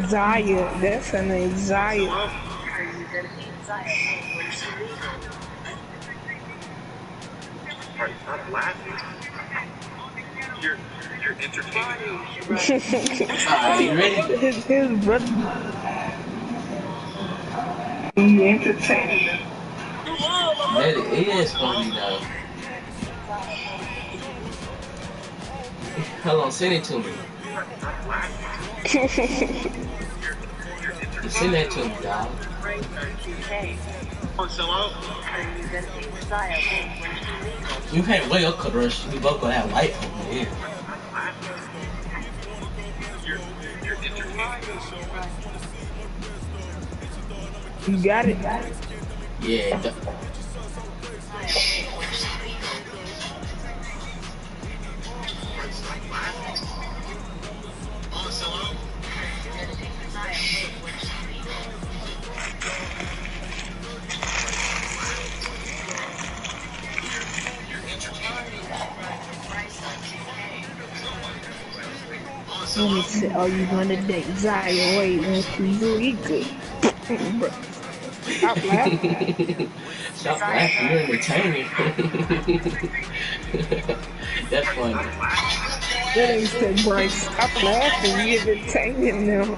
Zaya, that's her name, Zaya. Alright, stop laughing. You're entertaining. Alright, you ready? His brother. You entertaining them. That is funny though. Hold on, send it to me. Stop laughing. You're Just send that to me, entertaining. dog. You can't wear your colors. We both gonna have white over here. Stop laughing. You're entertaining. You got it? Yeah. Stop laughing. Let me say, oh, you gonna date Zaya? Wait, 1, 2, 3, good. Bro, stop laughing. Stop laughing, you're entertaining. That's funny. That ain't said, Bryce, stop laughing. You entertaining them.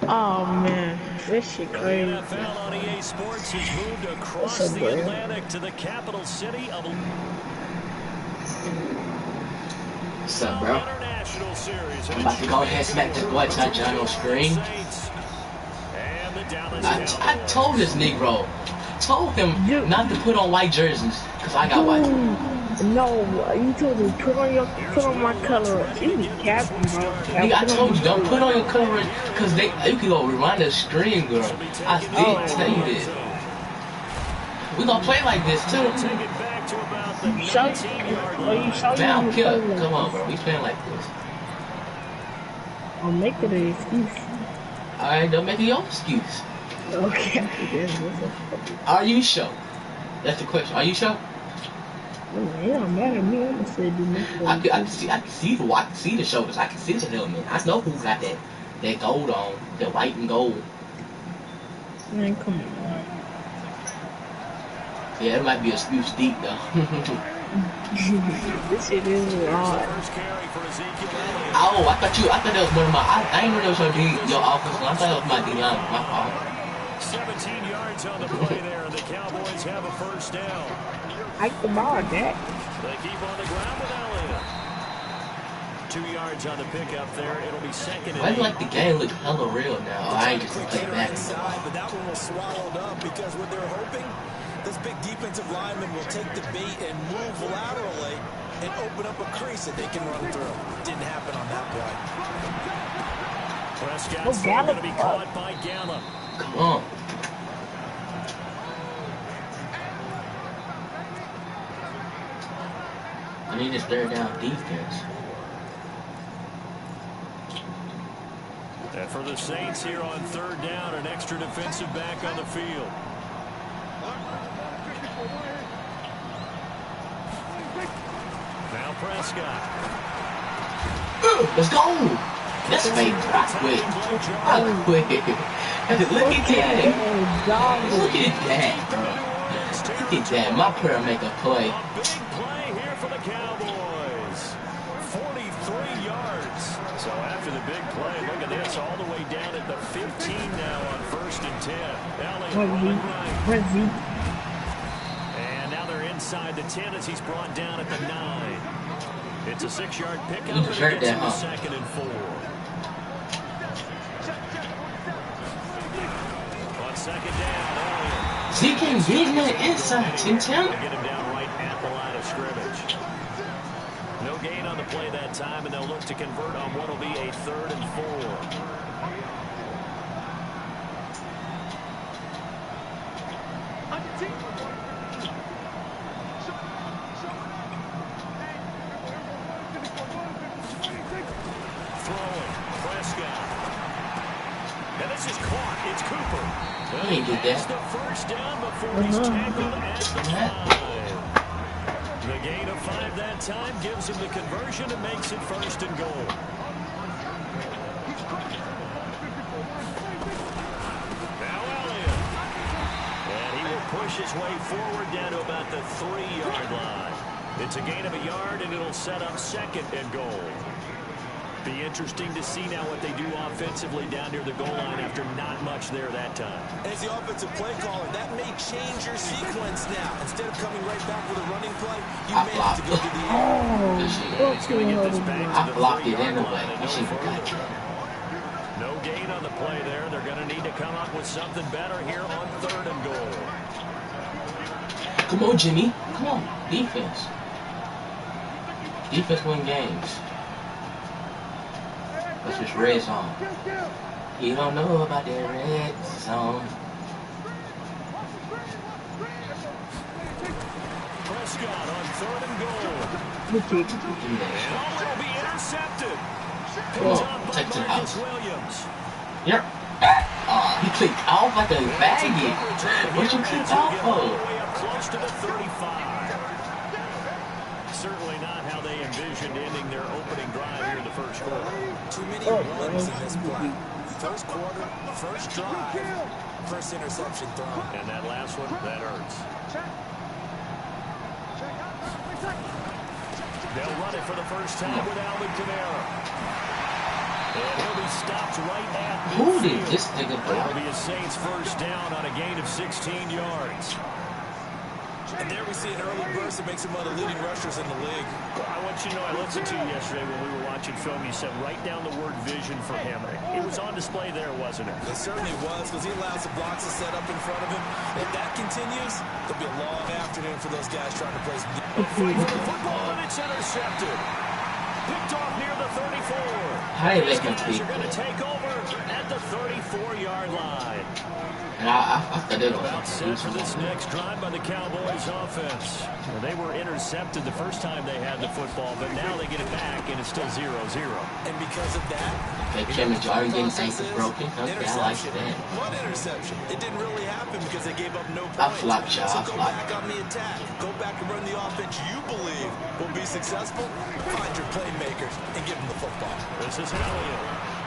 Oh man, this shit crazy. The NFL on EA Sports has moved across What's up, the bro? Atlantic to the capital city of What's up, bro? International Series. I'm about to go ahead and smack this boy tyjune on screen. I told this Negro, told him not to put on white jerseys, cause I got white. No, you told me put on my color. You be capping, bro. Nigga, I told you don't put on your color, cause you can go rewind the screen, girl. I did tell you this. We gonna play like this too. You show Man, I'm killed. Come on, bro. We playing like this. I'll make it an excuse. Alright, don't make it your excuse. Okay. Are you sure? That's the question. Are you sure? It don't matter to me. I'm gonna say do I can see the shoulders. I can see the helmet. I know who got that gold on, the white and gold. Man, come on. Yeah, it might be a excuse deep though. This shit is hard. Oh, I thought that was one of my. I didn't know that was your offense. I thought that was my Dion. My fault. 17 yards on the play there, and the Cowboys have a first down. Hike the ball, Jack. They keep on the ground with Elliott. 2 yards on the pickup there. It'll be second and 8. I like the game look hella real now. I ain't just play back. But that one was swallowed up because what they're hoping, this big defensive lineman will take the bait and move laterally and open up a crease that they can run through. Didn't happen on that play. Prescott's going to be caught by Gallup. Come on. I need this third down defense. And for the Saints here on third down, an extra defensive back on the field. Now Prescott. Let's go! That's fake. I quit. Look at that. Look at that, bro. Look at that. My prayer make a play. Big play here for the Cowboys. 43 yards. So after the big play, look at this, all the way down at the 15 now on 1st and 10. Elliott right. And now they're inside the 10 as he's brought down at the 9. It's a 6-yard pickup, and it gets him to 2nd and 4. On 2nd down, Elliott. He can get in that inside, Tim. Get him down right at the line of scrimmage. No gain on the play that time, and they'll look to convert on what will be a 3rd and 4. Throwing, Prescott. And this is caught. It's Cooper. He ain't get that. The first down before he's tackled at the 5. The gain of 5 that time gives him the conversion and makes it 1st and goal. his way forward down to about the 3-yard line. It's a gain of a yard, and it'll set up 2nd and goal. Be interesting to see now what they do offensively down near the goal line after not much there that time. As the offensive play caller, that may change your sequence now. Instead of coming right back with a running play, you may have to go to the end. He's going to get this back to the 3-yard line. No gain on the play there. They're going to need to come up with something better here on 3rd and goal. Come on, Jimmy. Come on. Defense. Defense win games. That's just red zone. You don't know about that red zone. Prescott on 3rd and goal. And will be intercepted. Come on, take to the house. Williams. Yep. He clicked off like a baggy. What you clicked off for? Way up close to the 35. Certainly not how they envisioned ending their opening drive here in the first quarter. Too many runs in this play. First quarter, first drive, first interception thrown. And that last one, that hurts. They'll run it for the first time with Alvin Kamara. And he'll be stopped right at midfield. Who did this nigga block? It'll be a Saints first down on a gain of 16 yards. And there we see an early burst that makes him one of the leading rushers in the league. I want you to know, I listened to you yesterday when we were watching film. You said write down the word vision for him. It was on display there, wasn't it? It certainly was, because he allows the blocks to set up in front of him. If that continues, there'll be a long afternoon for those guys trying to play some for the football, and it's intercepted. Picked off near the 34. How did they These guys compete? are going to take over at the 34-yard line. And I thought they were About set for this next drive by the Cowboys offense. Well, they were intercepted the first time they had the football, but now they get it back, and it's still 0-0. And because of that, they came and Jordan getting ankles broken. Okay, I like that. One interception. It didn't really happen because they gave up no I points. flopped, y'all. So I go flopped. back on the attack. Go back and run the offense you believe will be successful. Find your playmakers and give them the football. This is Elliott.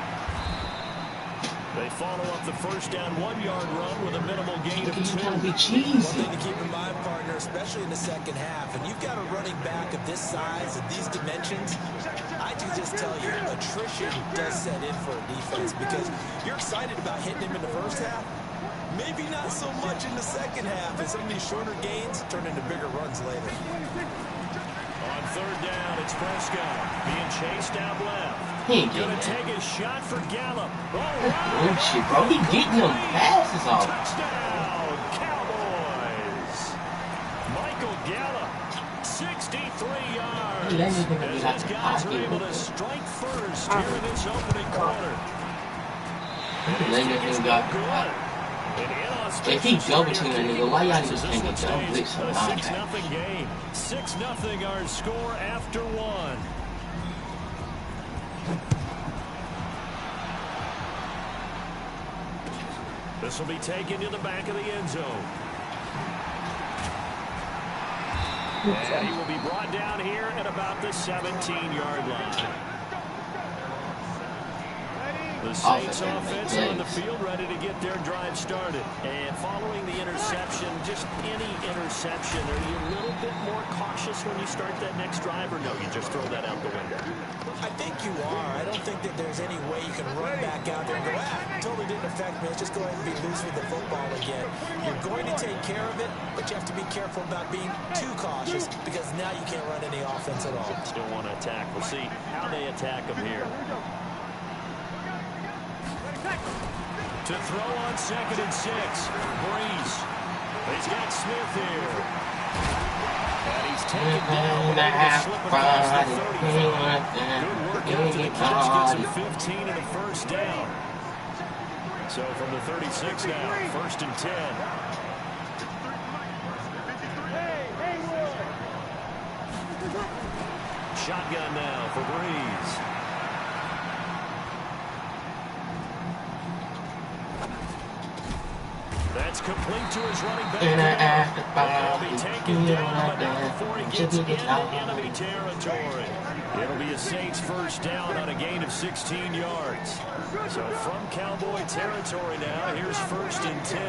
They follow up the first down 1-yard run with a minimal gain of 2. You gotta be One cheesy. thing to keep in mind, partner, especially in the second half, and you've got a running back of this size and these dimensions, I can just tell you, attrition does set in for a defense because you're excited about hitting him in the first half. Maybe not so much in the second half, and some of these shorter gains turn into bigger runs later. On 3rd down, it's Prescott being chased out left. He ain't getting Gonna that. take a shot for Gallup. All Oh right. shit, bro. He getting them passes off. Touchdown, Cowboys. Michael Gallup, 63 yards. Let me think of As that his guys are pocket. able to strike first here in this opening quarter. Let me think of that. If he double team that nigga, why y'all just can't get double blitz A on 6-0 game. 6-0 our score after 1. This will be taken to the back of the end zone. And he will be brought down here at about the 17-yard line. The Saints offense on the field ready to get their drive started. And following the interception, just any interception, are you a little bit more cautious when you start that next drive, or no, you just throw that out the window? I think you are. I don't think that there's any way you can run back out there and go, totally didn't affect me. Let's just go ahead and be loose with the football again. You're going to take care of it, but you have to be careful about being too cautious because now you can't run any offense at all. Still want to attack. We'll see how they attack them here. To throw on 2nd and 6. Breeze. He's got Smith here. And he's taken down with a slip across the 35. Good work out to the catch. Gets him 15 and a first down. So from the 36 now, 1st and 10. Shotgun now for Breeze. That's complete to his running back. He'll be taken down, but not before he gets into enemy territory. It'll be a Saints first down on a gain of 16 yards. So from Cowboy territory now, here's 1st and 10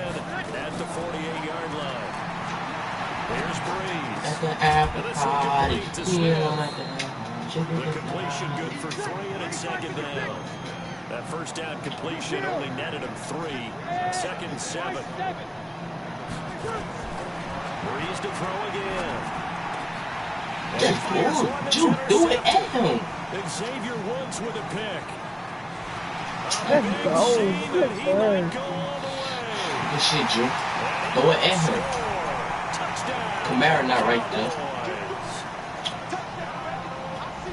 at the 48-yard line. Here's Breeze. At the after party. To Smith. The completion good for 3, and it's second down. That first down completion only netted him 3. Second and 7. Breeze to throw again. Dude, do it at him. Xavier Woods with a pick. Let's go. Good play. Good shit, Drew. Throw it at him. Kamara not right there.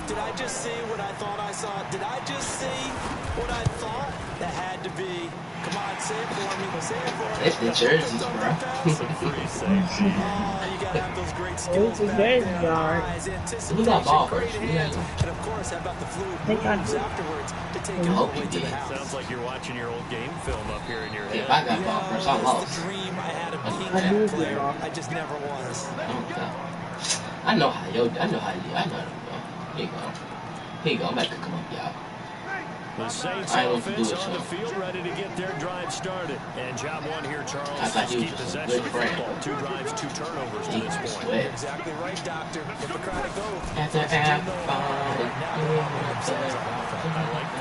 Did I just see what I thought I saw? Did I just see what I thought? That had to be. Come on, say it for me. Say it for me. It's the jerseys, bro. Oh, you gotta have those great skills back there. Who got ball first? And of course, how about the fluid moves afterwards to take it all the way to the house? Sounds like you're watching your old game film up here in your head. If I got ball first, I lost. The dream I had of being that player. I just never was. I know how you. I know. Here you go. Here you go. I'm about to come up, y'all. The Saints offense on the field ready to get their drive started. And job one here, Charles, is keep possession of the football. 2 drives, 2 turnovers to this point. You're exactly right, Doctor. Hippocratic oath. I like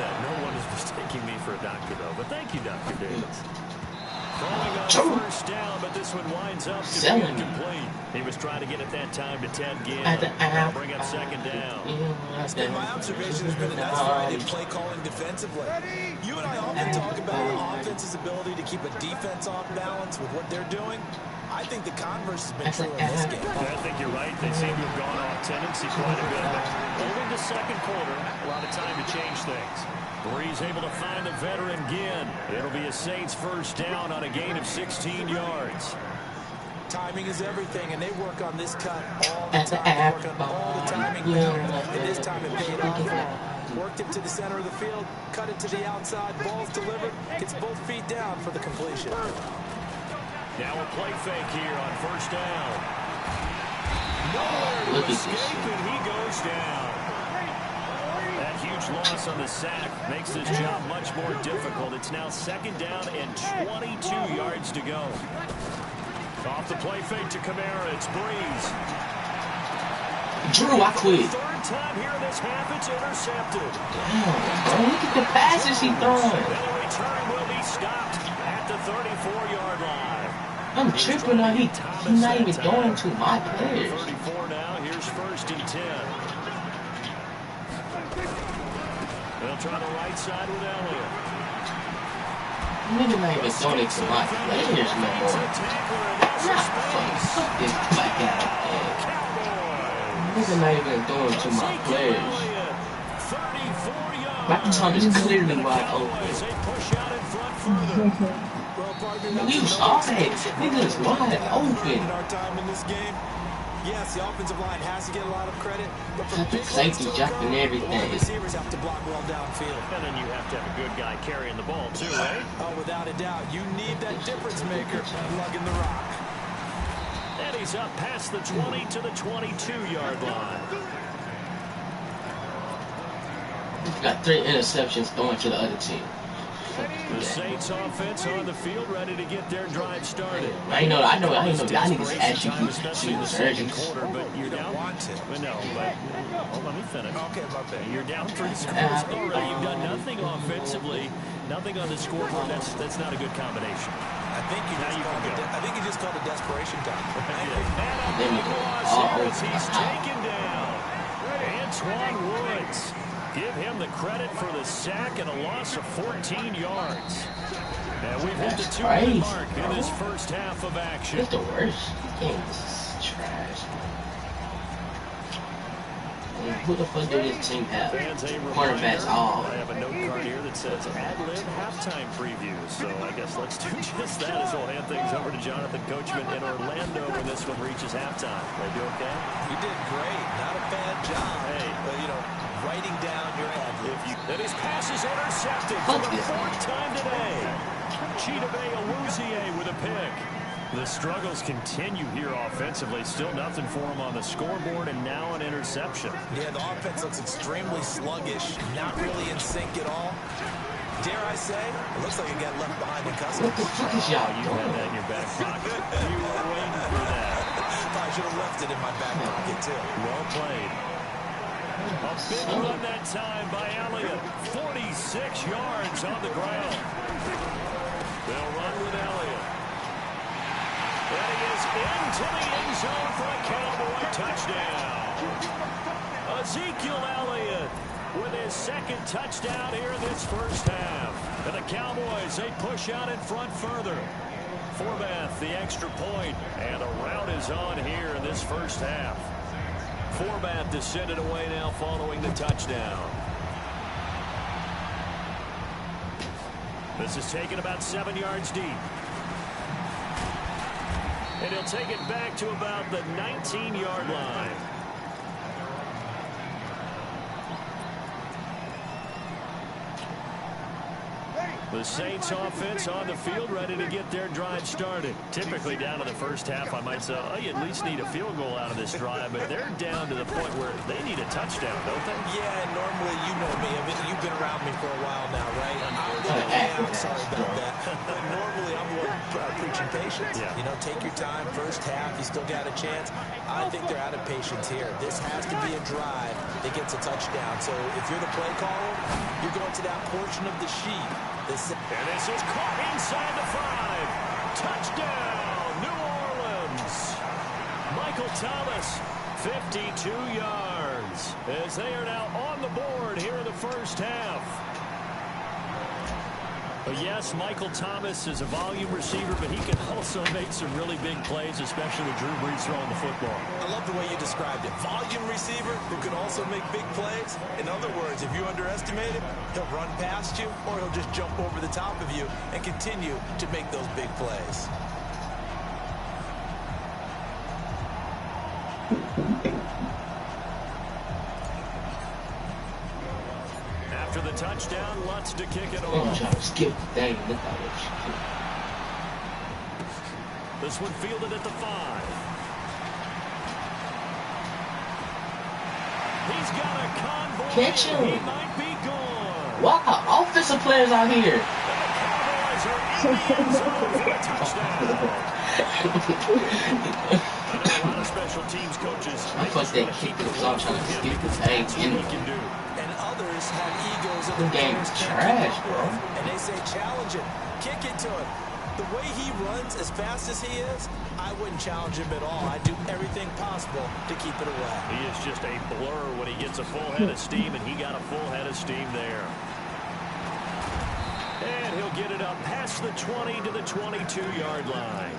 that. No one is mistaking me for a doctor, though. But thank you, Dr. Davis. Throwing on first down, but this one winds up to be incomplete. He was trying to get it that time to Ted Ginn. Bring up second down. It's been my observation. There's been a nice variety of play calling defensively. You and I often talk about offense's ability to keep a defense off balance with what they're doing. I think the converse has been true in this game. I think you're right. They seem to have gone off tendency quite a bit. Moving to second quarter, a lot of time to change things. Breeze able to find the veteran Ginn. It'll be a Saints first down on a gain of 16 yards. Timing is everything, and they work on this cut all the time. They work on all the timing down, and this time it paid off. Worked it to the center of the field, cut it to the outside, ball's delivered, gets both feet down for the completion. Now a play fake here on first down. Nowhere to escape, and he goes down. That huge loss on the sack makes this job much more difficult. It's now second down and 22 yards to go. Off the play fake to Kamara, it's Breeze. Drew, I quit. Third time here in this half, it's intercepted. Damn, look at the passes he throwing. And the return will be stopped at the 34-yard line. I'm tripping on he's not even throwing to my players. 34 now, here's first and 10. They'll try the right side with Elliott. Nigga not even throwing it to my players no more. Fuck this black guy. Nigga not even throwing it to my players. My tongue is clearly wide open. You saw that. Nigga is wide open. Yes, the offensive line has to get a lot of credit, but for big safety jumping everything. Receivers have to block well downfield. And then you have to have a good guy carrying the ball too, right? Oh, without a doubt. You need that difference maker lugging the rock. And he's up past the 20 to the 22-yard line. He's got 3 interceptions going to the other team. The Saints offense on the field ready to get their drive started. I know y'all niggas actually see the surgeons. But you're down. No, but let me finish. Okay, my bad. You're down 3 scores already. You've done nothing offensively, nothing on the scoreboard. That's not a good combination. I think you just called a desperation time. And a loss here as he's taken down. Antoine Woods. Give him the credit for the sack and a loss of 14 yards. And we've hit the 2-minute mark in this first half of action. It's the worst. This game is trash. Who the fuck do this team have? Cornerbacks all. I have a note card here that says ad-lib halftime previews. So I guess let's do just that as we'll hand things over to Jonathan Coachman in Orlando when this one reaches halftime. They do okay? You did great. Not a bad job. Hey, but writing down your ad-lib. And his pass is intercepted for the 4th time today. Chidobe Awuzie with a pick. The struggles continue here offensively. Still nothing for him on the scoreboard, and now an interception. Yeah, the offense looks extremely sluggish. Not really in sync at all. Dare I say, it looks like it got left behind in custody. What the fuck is y'all You had that in your back pocket. You were waiting for that. probably should have left it in my back pocket, too. Well played. A big run that time by Elliott. 46 yards on the ground. They'll run with Elliott. And he is into the end zone for a Cowboy touchdown. Ezekiel Elliott with his second touchdown here in this first half. And the Cowboys, they push out in front further. Forbath, the extra point, and a rout is on here in this first half. Forbath to send it away now following the touchdown. This is taken about 7 yards deep. And he'll take it back to about the 19-yard line. The Saints offense on the field, ready to get their drive started. Typically down to the first half, I might say, oh, you at least need a field goal out of this drive, but they're down to the point where they need a touchdown, don't they? Yeah, and normally, you know me. I mean, you've been around me for a while now, right? I'm sorry about that. But normally, I'm the one preaching patience. Yeah. You know, take your time. First half, you still got a chance. I think they're out of patience here. This has to be a drive that gets a touchdown. So if you're the play caller, you're going to that portion of the sheet. And this is caught inside the 5. Touchdown, New Orleans. Michael Thomas, 52 yards, as they are now on the board here in the first half. But yes, Michael Thomas is a volume receiver, but he can also make some really big plays, especially with Drew Brees throwing the football. I love the way you described it. Volume receiver who can also make big plays. In other words, if you underestimate him, he'll run past you or he'll just jump over the top of you and continue to make those big plays. After the touchdown, Lutz to kick it I'm off. trying to skip the thing. Look how much. This one fielded at the 5. He's got a convoy. Catch him. He might be gone. Wow, offensive players out here. And the Cowboys are in the end zone for a touchdown. I know a lot of special teams coaches. I fucked that kick because I'm trying to skip the thing. He can do. And others have egos of The game is trash, bro. and they say challenge him, kick it to him. The way he runs as fast as he is, I wouldn't challenge him at all. I'd do everything possible to keep it away. He is just a blur when he gets a full head of steam, and he got a full head of steam there. And he'll get it up past the 20 to the 22-yard line.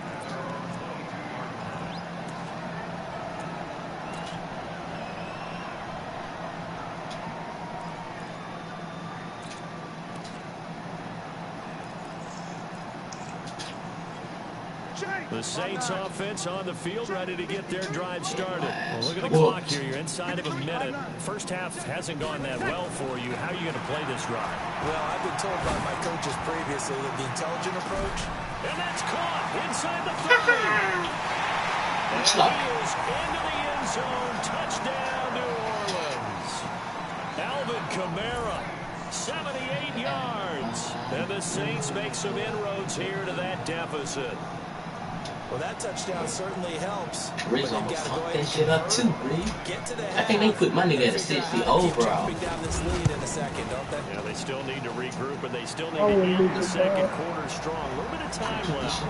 The Saints offense on the field, ready to get their drive started. Well, look at the clock here. You're inside of a minute. First half hasn't gone that well for you. How are you going to play this drive? Well, I've been told by my coaches previously that the intelligent approach. And that's caught inside the 30. And he is into the end zone. Touchdown, New Orleans. Alvin Kamara, 78 yards. And the Saints make some inroads here to that deficit. Well, that touchdown certainly helps. Breeze almost fucked that shit up too, Breeze. Get to the I think they put my nigga at a 60 overall. down this lead in a second, don't they? Yeah, they still need to regroup, and they still need to end the second quarter strong. A little bit of time left.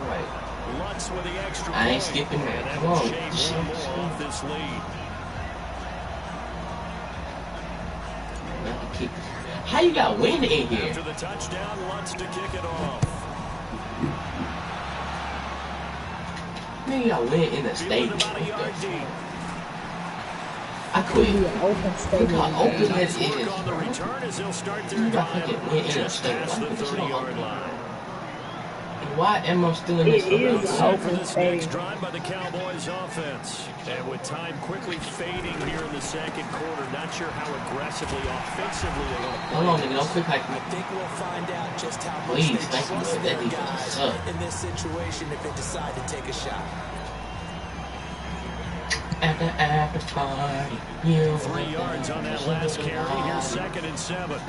Lutz with the extra I ain't point, skipping that. and that Come will on. shave one more off this lead. How you got wind in here? After the touchdown, Lutz to kick it off. Man, you got wind in the stadium. About a yard deep. I quit. Open Look stadium. how open that is. Work on the return as they'll start their You got drive fucking wind in the just past stadium. the Why the 30-yard line. Why am I still in this? It is Set for open this stadium. next drive by the Cowboys offense. And with time quickly fading here in the second quarter, not sure how aggressively, offensively they want to play. Hold on, nigga. Don't quick hype me. I think we'll find out just how much Please, they thank you, trust Lord. their That defense guys sucks. in this situation if they decide to take a shot. After party, you 3 yards on that last carry. Here's 2nd and 7.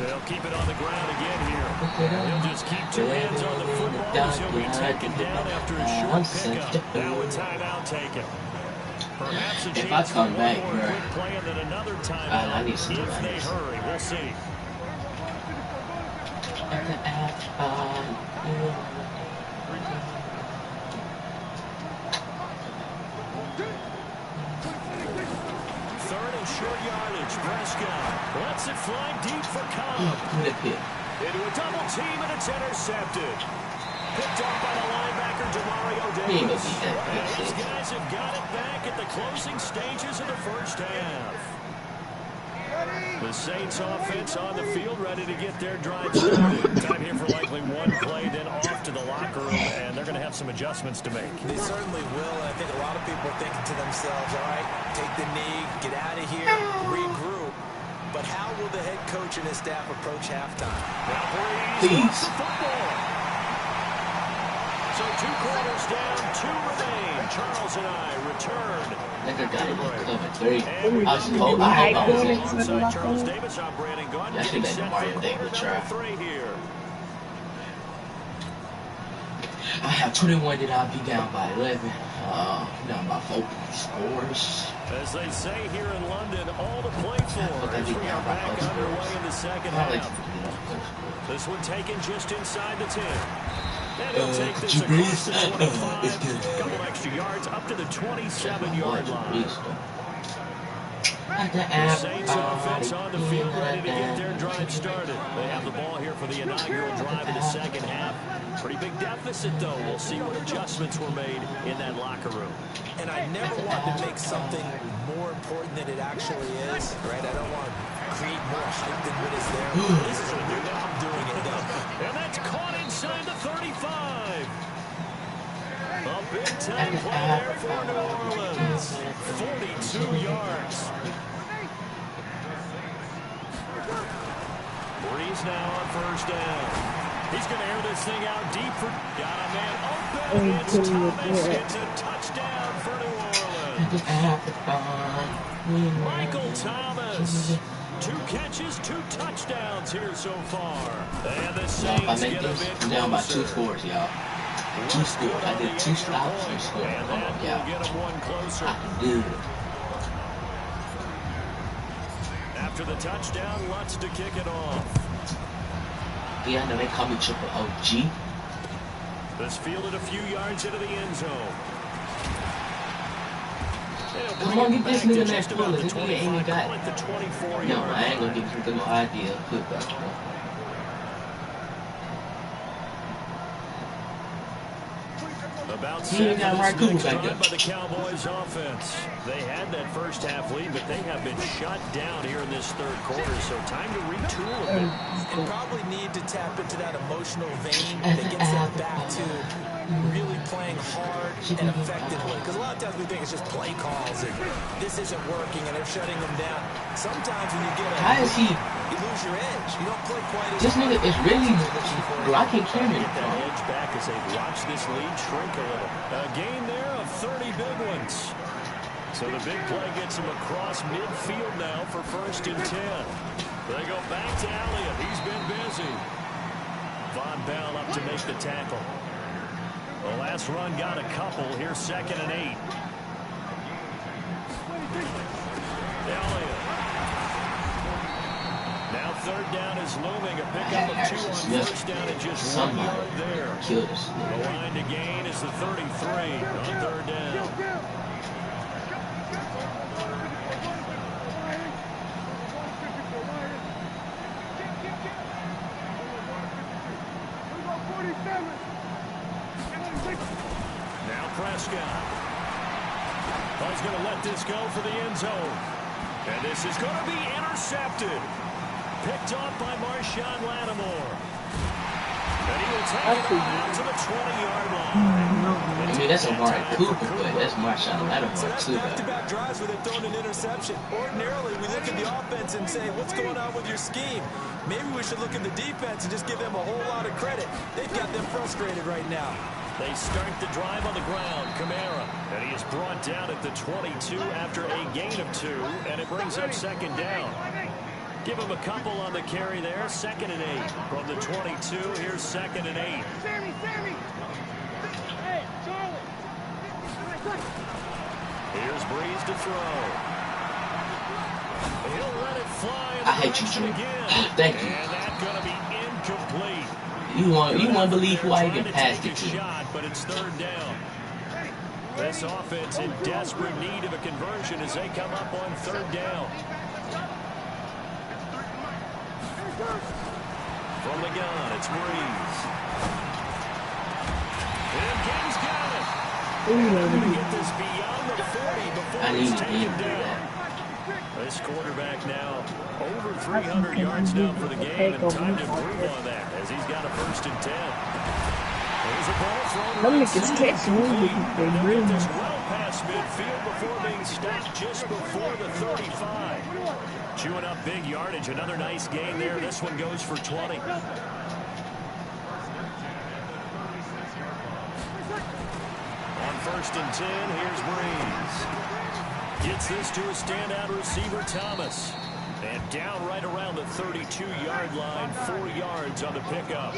They'll keep it on the ground again here. He'll just keep two hands on the football as he'll be taken down after a short pickup. Now a timeout taken. Perhaps a If I chance come for back, one more bro, quick play and then another I timeout need some if they hurry. We'll see. Third and short yardage. Prescott lets it fly deep for Cobb. Into a double team, and it's intercepted. Picked up by the linebacker, Demario Davis. These guys have got it back at the closing stages of the first half. The Saints offense on the field, ready to get their drive started. Time here for likely one play, then off to the locker room, and they're going to have some adjustments to make. They certainly will, and I think a lot of people are thinking to themselves, all right, take the knee, get out of here, regroup. But how will the head coach and his staff approach halftime? Now Breeze the football. So 2 quarters down, 2 remain. Charles and I return. Nigga got it covered 3. I Charles Davis operating gun. I should let Mario Davis try. 3 here. I have 21 that I'll be down by 11. Down by 4 scores. As they say here in London, all to play for as we are back underway in the second half. This one taken just inside the 10. And he'll take this across the 25. Couple extra yards up to the 27-yard line. The Saints offense on the field, ready to get their drive started. They have the ball here for the inaugural drive of the second half. Pretty big deficit, though. We'll see what adjustments were made in that locker room. And I never want to make something more important than it actually is, right? I don't want to create more hype than what is there. This is a new way I'm doing it, though. And that's caught inside the 35. A big-time play there for New Orleans. 42 yards. Breeze now on first down. He's going to air this thing out deep for... Got a man open. It's Thomas. It's a touchdown for New Orleans. Michael Thomas. 2 catches, 2 touchdowns here so far. And the Saints get a bit closer. Down by 2 scores, y'all. 2 scores. I did 2 stops, 2 scores. And that will get them one closer. I can do it. After the touchdown, Lutz to kick it off. Yeah, I know they call me Triple OG. This fielded a few yards into the end zone. Come on, get this nigga next bullet. He ain't even got it. The 24 No, I ain't gonna give you no idea. Good back, About he ain't got right Cooper back there. by the Cowboys offense. They had that first half lead, but they have been shut down here in this third quarter, so time to retool a bit. And probably need to tap into that emotional vein that gets them back to really playing hard and effectively. Because a lot of times we think it's just play calls and this isn't working and they're shutting them down. Sometimes when you get a how is he? You lose your edge. You don't play quite as This nigga is really. Bro, I can't carry Get it. that edge back as they watch this lead shrink a little. A gain there of 30 big ones. So the big play gets him across midfield now for first and 10. They go back to Elliott. He's been busy. Von Bell up to make the tackle. The last run got a couple. Here's 2nd and 8. Elliott. Now 3rd down is looming. A pickup of 2 on first down and just 1 yard there. The line to gain is the 33 on 3rd down. Now Prescott. Oh, he's going to let this go for the end zone. And this is going to be intercepted. Picked off by Marshawn Lattimore. And he will take it out to the 20-yard line. I mean, that's a Amari Cooper, but that's Marshawn Lattimore, So that's too. back-to-back drives where they've thrown an interception. Ordinarily, we look at the offense and say, what's going on with your scheme? Maybe we should look at the defense and just give them a whole lot of credit. They've got them frustrated right now. They start the drive on the ground. Kamara. And he is brought down at the 22 after a gain of 2. And it brings up 2nd down. Give him a couple on the carry there. 2nd and 8 from the 22. Here's 2nd and 8. Here's Breeze to throw. He'll let it fly. I hate you, Drew. Thank you. And that's going to be incomplete. You want to believe who I even passed it to? Shot, but it's 3rd down. This offense in desperate need of a conversion as they come up on 3rd down. From the gun, it's Breeze. And King's got it. They're going to get this beyond the 40 before he's taken down. This quarterback now over 300 yards now for the game, and time to improve on that as he's got a 1st and 10. There's a ball thrown. Them niggas catch me. They'll get this well past midfield before being stopped just before the 35. Chewing up big yardage. Another nice gain there. This one goes for 20. On 1st and 10, here's Breeze. Gets this to a standout receiver, Thomas. And down right around the 32-yard line. 4 yards on the pickup.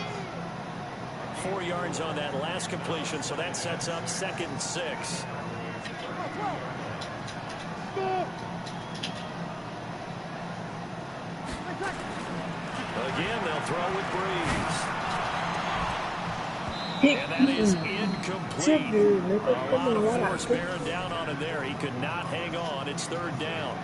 4 yards on that last completion, so that sets up 2nd and 6. Again, they'll throw with Breeze. And that is incomplete. A lot of force bearing down on him there. He could not hang on. It's 3rd down.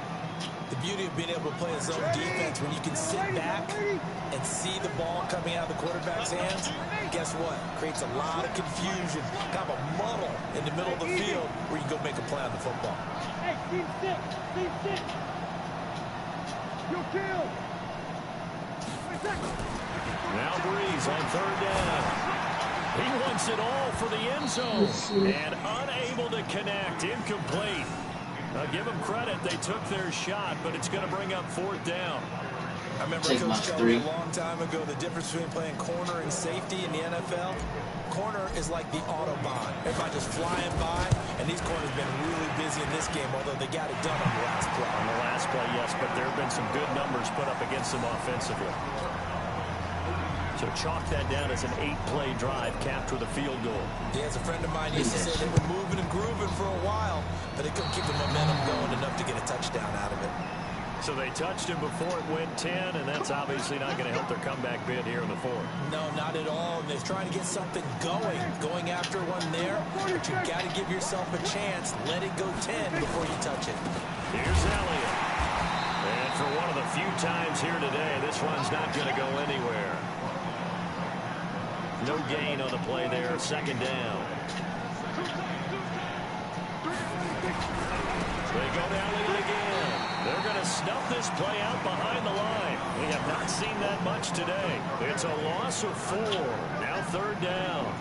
The beauty of being able to play a zone defense when you can sit back and see the ball coming out of the quarterback's hands, guess what? Creates a lot of confusion, kind of a muddle in the middle of the field where you can go make a play on the football. Hey, team 6, team 6. You'll kill. Now Breeze on 3rd down. He wants it all for the end zone and unable to connect. Incomplete. Now give them credit. They took their shot, but it's going to bring up 4th down. I remember Coach telling me a long time ago the difference between playing corner and safety in the NFL. Corner is like the Autobahn. Everybody just flying by, and these corners have been really busy in this game, although they got it done on the last play. On the last play, yes, but there have been some good numbers put up against them offensively. So chalk that down as an 8-play drive capped with a field goal. Yeah, as a friend of mine used to say, they were moving and grooving for a while, but they couldn't keep the momentum going enough to get a touchdown out of it. So they touched him before it went 10, and that's obviously not going to help their comeback bid here in the 4th. No, not at all. And they're trying to get something going after one there, but you've got to give yourself a chance. Let it go 10 before you touch it. Here's Elliott. And for one of the few times here today, this one's not going to go anywhere. No gain on the play there. 2nd down. They go to Elliott again. They're going to snuff this play out behind the line. We have not seen that much today. It's a loss of 4. Now 3rd down.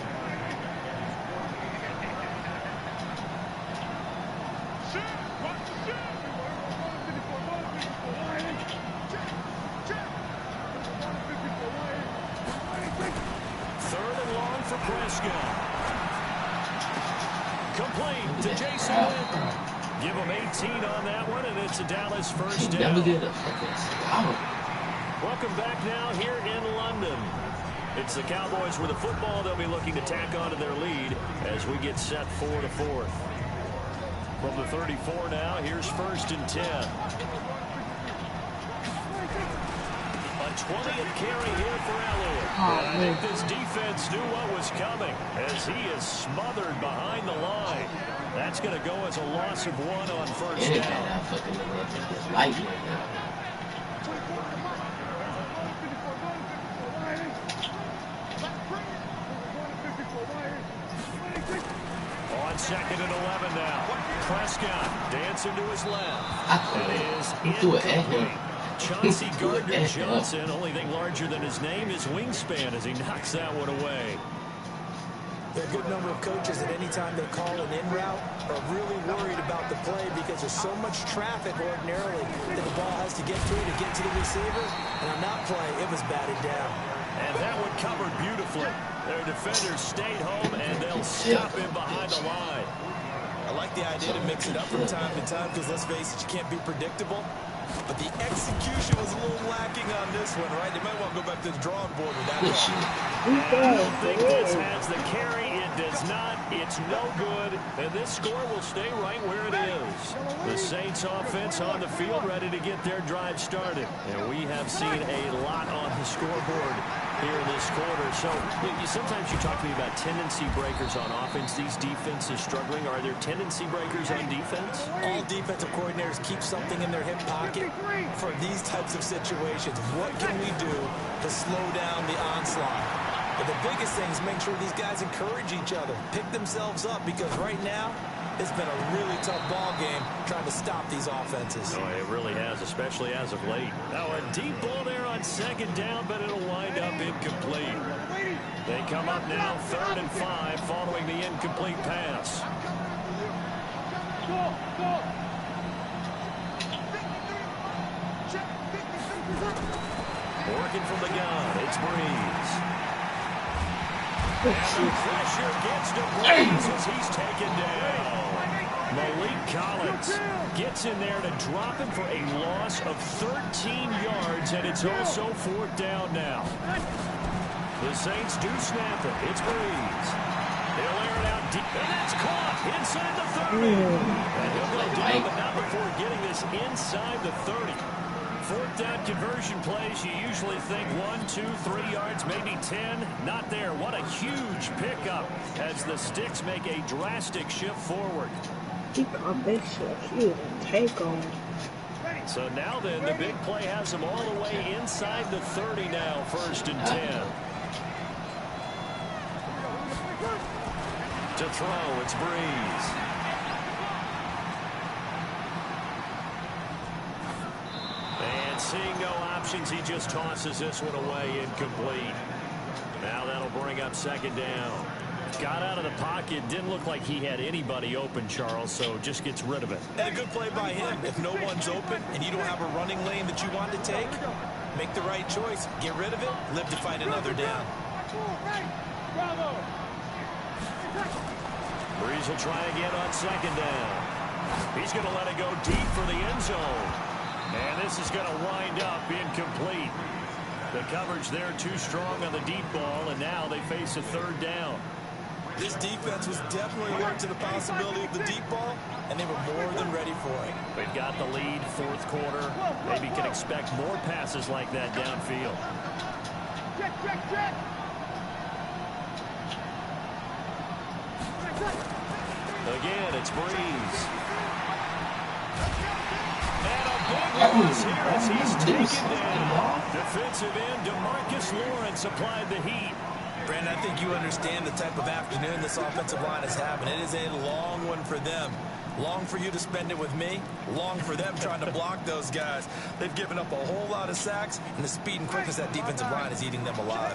Complete to Jason Witten. Give him 18 on that one, and it's a Dallas 1st down. Welcome back now here in London. It's the Cowboys with the football. They'll be looking to tack onto their lead as we get set for the 4th. From the 34 now, here's 1st and 10. A 20th carry here for Elliott. I think this defense knew what was coming as he is smothered behind the line. That's going to go as a loss of 1 on 1st down. On 2nd and 11 now. Prescott dancing to his left. That is incomplete. Chauncey Gardner-Johnson, only thing larger than his name is wingspan as he knocks that one away. There are a good number of coaches at any time they call an in route are really worried about the play because there's so much traffic ordinarily that the ball has to get through to get to the receiver. And on that play, it was batted down. And that one covered beautifully. Their defenders stayed home, and they'll stop him behind the line. I like the idea to mix it up from time to time because, let's face it, you can't be predictable. But the execution was a little lacking on this one, right? They might want to go back to the drawing board with that Good call. shit. I don't think this has the carry. It does not. It's no good. And this score will stay right where it is. The Saints offense on the field ready to get their drive started. And we have seen a lot on the scoreboard here in this quarter. So sometimes you talk to me about tendency breakers on offense. These defenses struggling. Are there tendency breakers on defense? All defensive coordinators keep something in their hip pocket for these types of situations. What can we do to slow down the onslaught? But the biggest thing is make sure these guys encourage each other, pick themselves up, because right now it's been a really tough ball game trying to stop these offenses. Oh, it really has, especially as of late. Now a deep ball there on second down, but it'll wind up incomplete. They come up now 3rd and 5 following the incomplete pass. Working from the gun, it's Breeze. And the pressure gets to Breeze as he's taken down. Malik Collins gets in there to drop him for a loss of 13 yards, and it's also 4th down now. The Saints do snap it. It's Breeze. They'll air it out deep, and that's caught inside the 30. And he'll go down, but not before getting this inside the 30. 4th down conversion plays, you usually think 1, 2, 3 yards, maybe 10. Not there. What a huge pickup as the Sticks make a drastic shift forward. He got that shit. He was a take on. So now then, the big play has them all the way inside the 30 now, 1st and 10. To throw, it's Breeze. And seeing no options, he just tosses this one away, incomplete. Now that'll bring up 2nd down. Got out of the pocket, didn't look like he had anybody open, Charles, so just gets rid of it. And a good play by him. If no one's open and you don't have a running lane that you want to take, make the right choice. Get rid of it, live to fight another down. Breeze will try again on 2nd down. He's going to let it go deep for the end zone. And this is going to wind up incomplete. The coverage there too strong on the deep ball, and now they face a 3rd down. This defense was definitely alert to the possibility of the deep ball, and they were more than ready for it. We've got the lead, 4th quarter. Maybe can expect more passes like that downfield. Again, it's Breeze. And a big loss here as he's taken down. Defensive end DeMarcus Lawrence applied the heat. Brandon, I think you understand the type of afternoon this offensive line is having. It is a long one for them. Long for you to spend it with me. Long for them trying to block those guys. They've given up a whole lot of sacks, and the speed and quickness of that defensive line is eating them alive.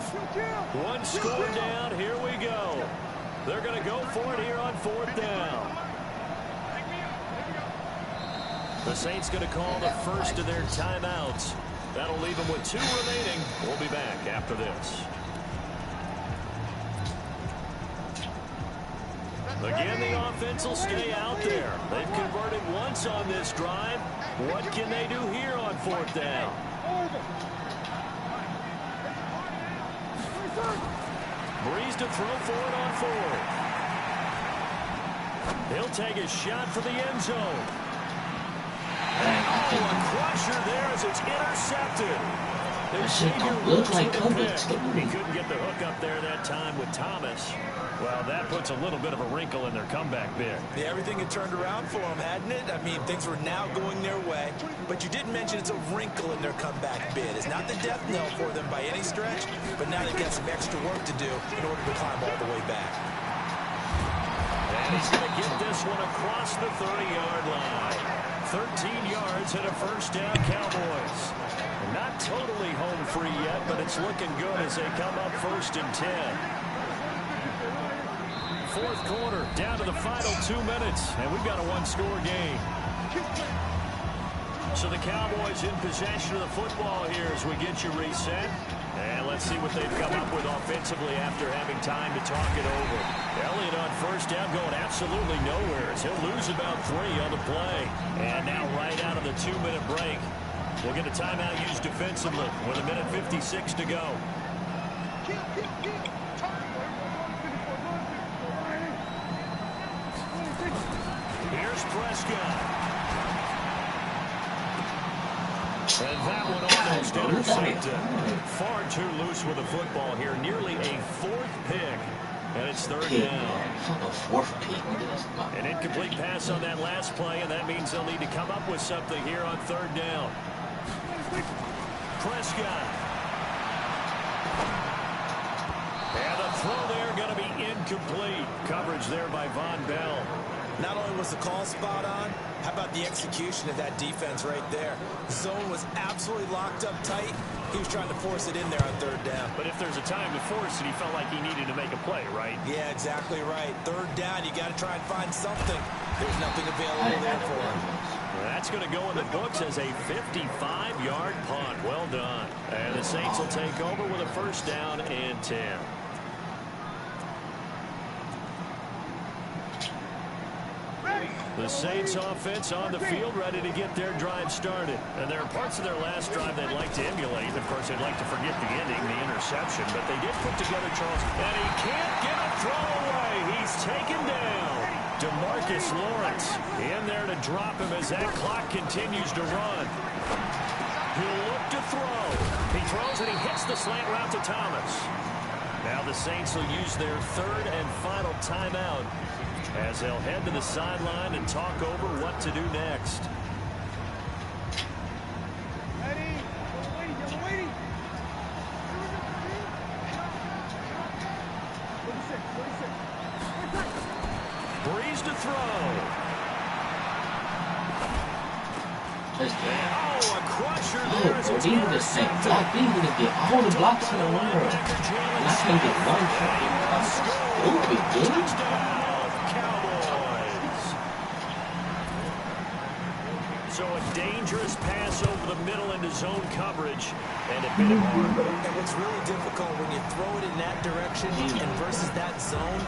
1 score down. Here we go. They're going to go for it here on 4th down. The Saints going to call the first of their timeouts. That'll leave them with 2 remaining. We'll be back after this. Again, the offense will stay out there. They've converted once on this drive. What can they do here on 4th down? Breeze to throw for it on 4th. He'll take a shot for the end zone. And a crusher there as it's intercepted. That shit don't look like coverage. He couldn't get the hook up there that time with Thomas. Well, that puts a little bit of a wrinkle in their comeback bid. Yeah, everything had turned around for them, hadn't it? I mean, things were now going their way. But you didn't mention it's a wrinkle in their comeback bid. It's not the death knell for them by any stretch, but now they've got some extra work to do in order to climb all the way back. And he's going to get this one across the 30-yard line. 13 yards and a 1st down, Cowboys. Not totally home free yet, but it's looking good as they come up 1st and 10. 4th quarter, down to the final 2 minutes, and we've got a 1-score game. So the Cowboys in possession of the football here as we get you reset. And let's see what they've come up with offensively after having time to talk it over. Elliott on first down going absolutely nowhere as he'll lose about 3 on the play. And now right out of the 2-minute break, we'll get a timeout used defensively with 1:56 to go. Here's Prescott. And that one almost intercepted. Far too loose with the football here. Nearly a 4th pick. And it's 3rd down. A 4th pick. An incomplete pass on that last play, and that means they'll need to come up with something here on 3rd down. Prescott. And the throw there going to be incomplete. Coverage there by Von Bell. Not only was the call spot on, how about the execution of that defense right there? The zone was absolutely locked up tight. He was trying to force it in there on 3rd down. But if there's a time to force it, he felt like he needed to make a play, right? Yeah, exactly right. 3rd down, you got to try and find something. There's nothing available there for him. Well, that's going to go in the books as a 55-yard punt. Well done. And the Saints will take over with a 1st down and 10. The Saints offense on the field ready to get their drive started. And there are parts of their last drive they'd like to emulate. Of course, they'd like to forget the ending, the interception. But they did put together Charles. And he can't get a throw away. He's taken down. DeMarcus Lawrence in there to drop him as that clock continues to run. He'll look to throw. He throws and he hits the slant route to Thomas. Now the Saints will use their 3rd and final timeout as they'll head to the sideline and talk over what to do next. Breeze to throw. Oh, a crusher there as it's these are the same block. These are get all the blocks in the world. And I can get one fucking stupid, dude. So a dangerous pass over the middle into zone coverage and a bit of harm. And what's really difficult when you throw it in that direction and versus that zone,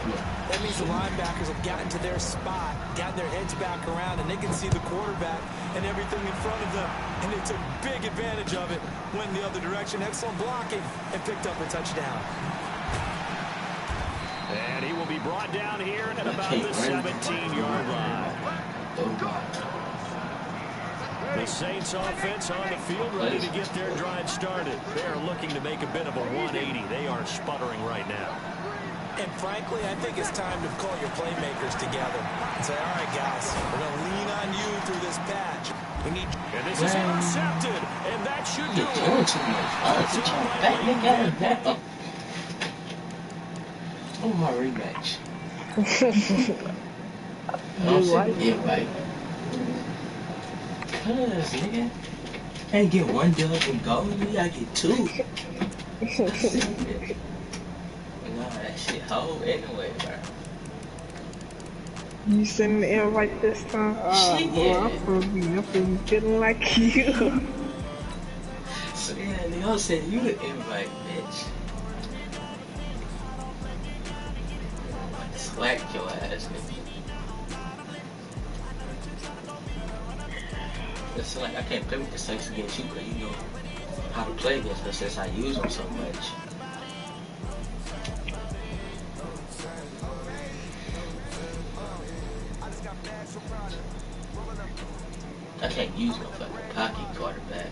that means the linebackers have gotten to their spot, gotten their heads back around, and they can see the quarterback and everything in front of them. And they took big advantage of it, went in the other direction. Excellent blocking and picked up a touchdown. And he will be brought down here at about the 17-yard line. The Saints offense on the field ready to get their drive started. They are looking to make a bit of a 180. They are sputtering right now. And frankly, I think it's time to call your playmakers together and say, all right, guys, we're going to lean on you through this patch. We need. And this is intercepted, and that should do it. Oh, my rematch. Right. Cuz, nigga, I ain't get 1 dub from gold, I get 2. Nah, that shit hold anyway, bro. You send the invite this time? Shit, yeah. I'm supposed to be feeling like you. So yeah, nigga, I'll send you the invite, bitch. Slack your ass, nigga. It's like I can't play with the Saints against you, but you know how to play against us since I use them so much. I can't use no fucking pocket quarterback.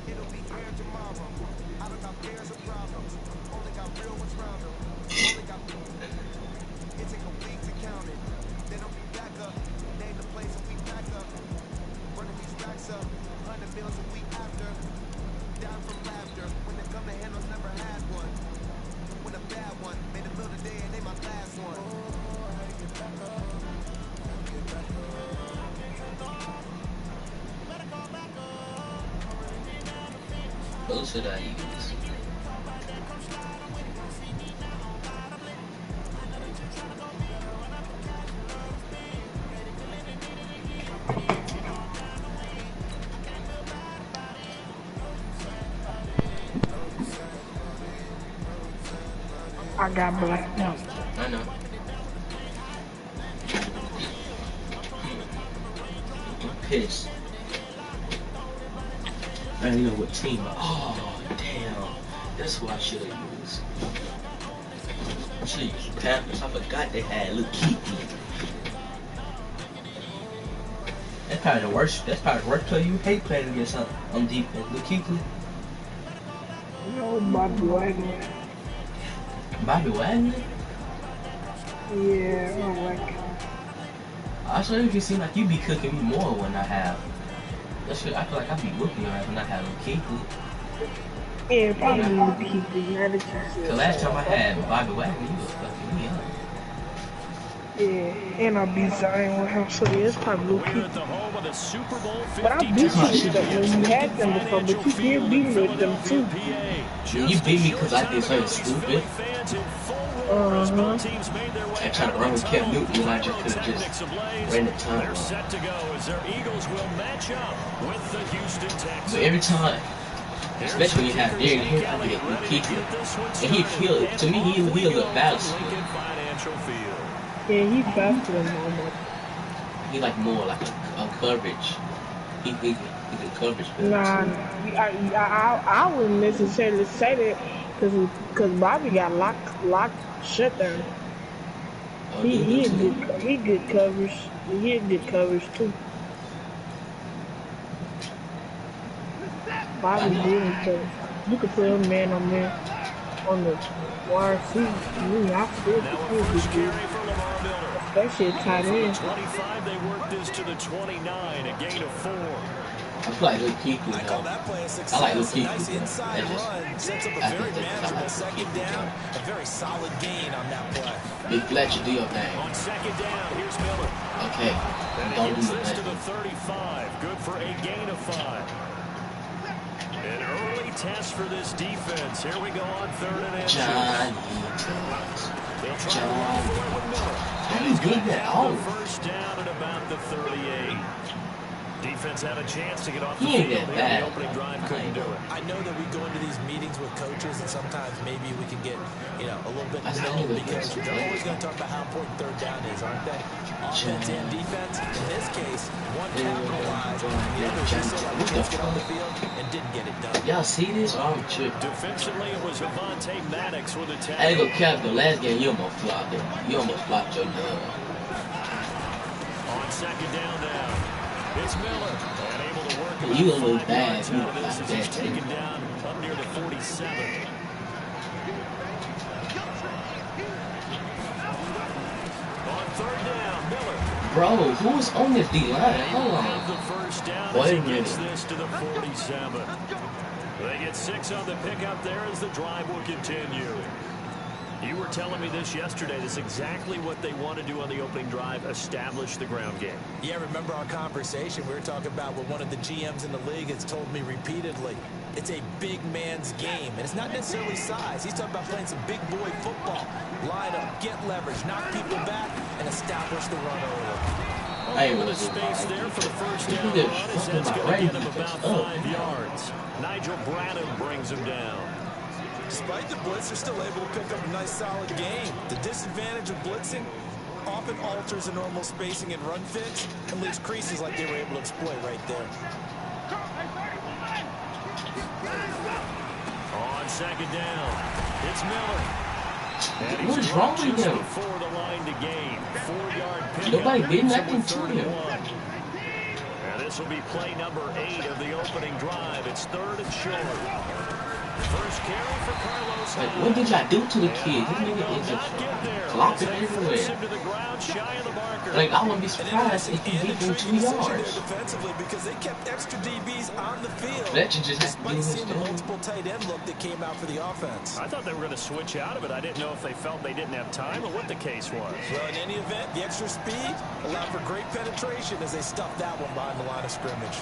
Who should I use? I got blacked out. I know. I'm pissed. I don't know what team. Oh, damn. That's who I should have used. I should have used Panthers. I forgot they had Luke Keaton. That's probably the worst. That's probably the worst player you hate playing against on defense. Luke Keaton. No, Bobby Wagner. Bobby Wagner? Yeah, I don't like him. I swear you seem like you be cooking me more when I have. That's shit, I feel like I be whooping your ass when I have Luke Keaton. Yeah, probably Luke Keaton. Now that you said The last so. time I had Bobby Wagner, you was fucking me up. Yeah, and I beat Zion with him, so yeah, it's probably Luke We're at Keaton. the home of the Super Bowl But I 52 beat you with shit. them when you had them before, but you did beat me with them too. You beat me because I did something stupid. I tried to run with Cam Newton when I just could have just ran the time. They're set to go as their Eagles will match up with the Houston Texans. So every time, especially when you have Derrick Henry, I get Luke Keaton. And he killed. To me, he a little faster. Yeah, he's faster than normal. He like more like a coverage. He could coverage better. Nah, I wouldn't necessarily say that because Bobby got locked shut down. Oh, He good coverage. He had good coverage too. Bobby did coverage. You could put him man on there on the YRC. I still think he'd be good. Especially a tight end. 25, they work this to the 29, a gain of 4. I feel like Luke Keaton. I call that play a success. I like Luke A Keaton. nice inside run sets up a very manageable second down. A very solid gain on that play. Big Fletcher, do your thing. On second down, here's Miller. Okay, And don't he do gets this to that. the 35. Good for a gain of 5. An early test for this defense. Here we go on 3rd and inches. Johnny They'll try to John. run for it with Miller. How you get that Down out? the first down at about the 38. Defense had a chance to get off the He ain't field that here. bad. The opening drive couldn't do it. I know that we go into these meetings with coaches, and sometimes maybe we can get, a little bit I dull know because that. they're always going to talk about how important 3rd down is, aren't they? Offense and defense. In this case, one capitalized, and the other just said, let's get on the field, and didn't get it done. Y'all see this? I'm tripping. Defensively, it was Avonte Maddox with a I ain't tackle. gonna cap the last game. You almost flopped it. You almost flopped your dub. On second down now, it's Miller. And able to work about You a little 5 bad. yards You out of this like as he's that, taken too. down up near the 47. On 3rd down, Miller. Bro, who's on this D line? Hold Have the on. first down Wait as a he gets minute. this to the 47. They get 6 on the pickup there as the drive will continue. You were telling me this yesterday. This is exactly what they want to do on the opening drive, establish the ground game. Yeah, remember our conversation? We were talking about what one of the GMs in the league has told me repeatedly. It's a big man's game, and it's not necessarily size. He's talking about playing some big boy football. Line up, get leverage, knock people back, and establish the run early. I ain't With really a space there for the first down Look run, at as that's fucking going to get him Brady. about Oh. 5 yards. Nigel Bradham brings him down. Despite the blitz, they're still able to pick up a nice, solid game. The disadvantage of blitzing often alters the normal spacing and run fits and leaves creases like they were able to exploit right there. On second down, it's Miller. And What he's is wrong with just him? before the line to gain. 4-yard pickup. Nobody did So nothing we're to 3rd him. and 1. And this will be play number 8 of the opening drive. It's 3rd and short. First carry for Carlos. Like, what did y'all do to the kid? This nigga is Not get there. just flopping They force him everywhere. to the ground, shy of the marker. Like, I wouldn't be surprised if he gave him 2 yards. Defensively because they kept extra DBs on the field. Fletcher just has to do Despite his seeing the thing. multiple tight end look that came out for the offense. I thought they were going to switch out of it. I didn't know if they felt they didn't have time or what the case was. Well, in any event, the extra speed allowed for great penetration as they stuffed that one behind the line of scrimmage.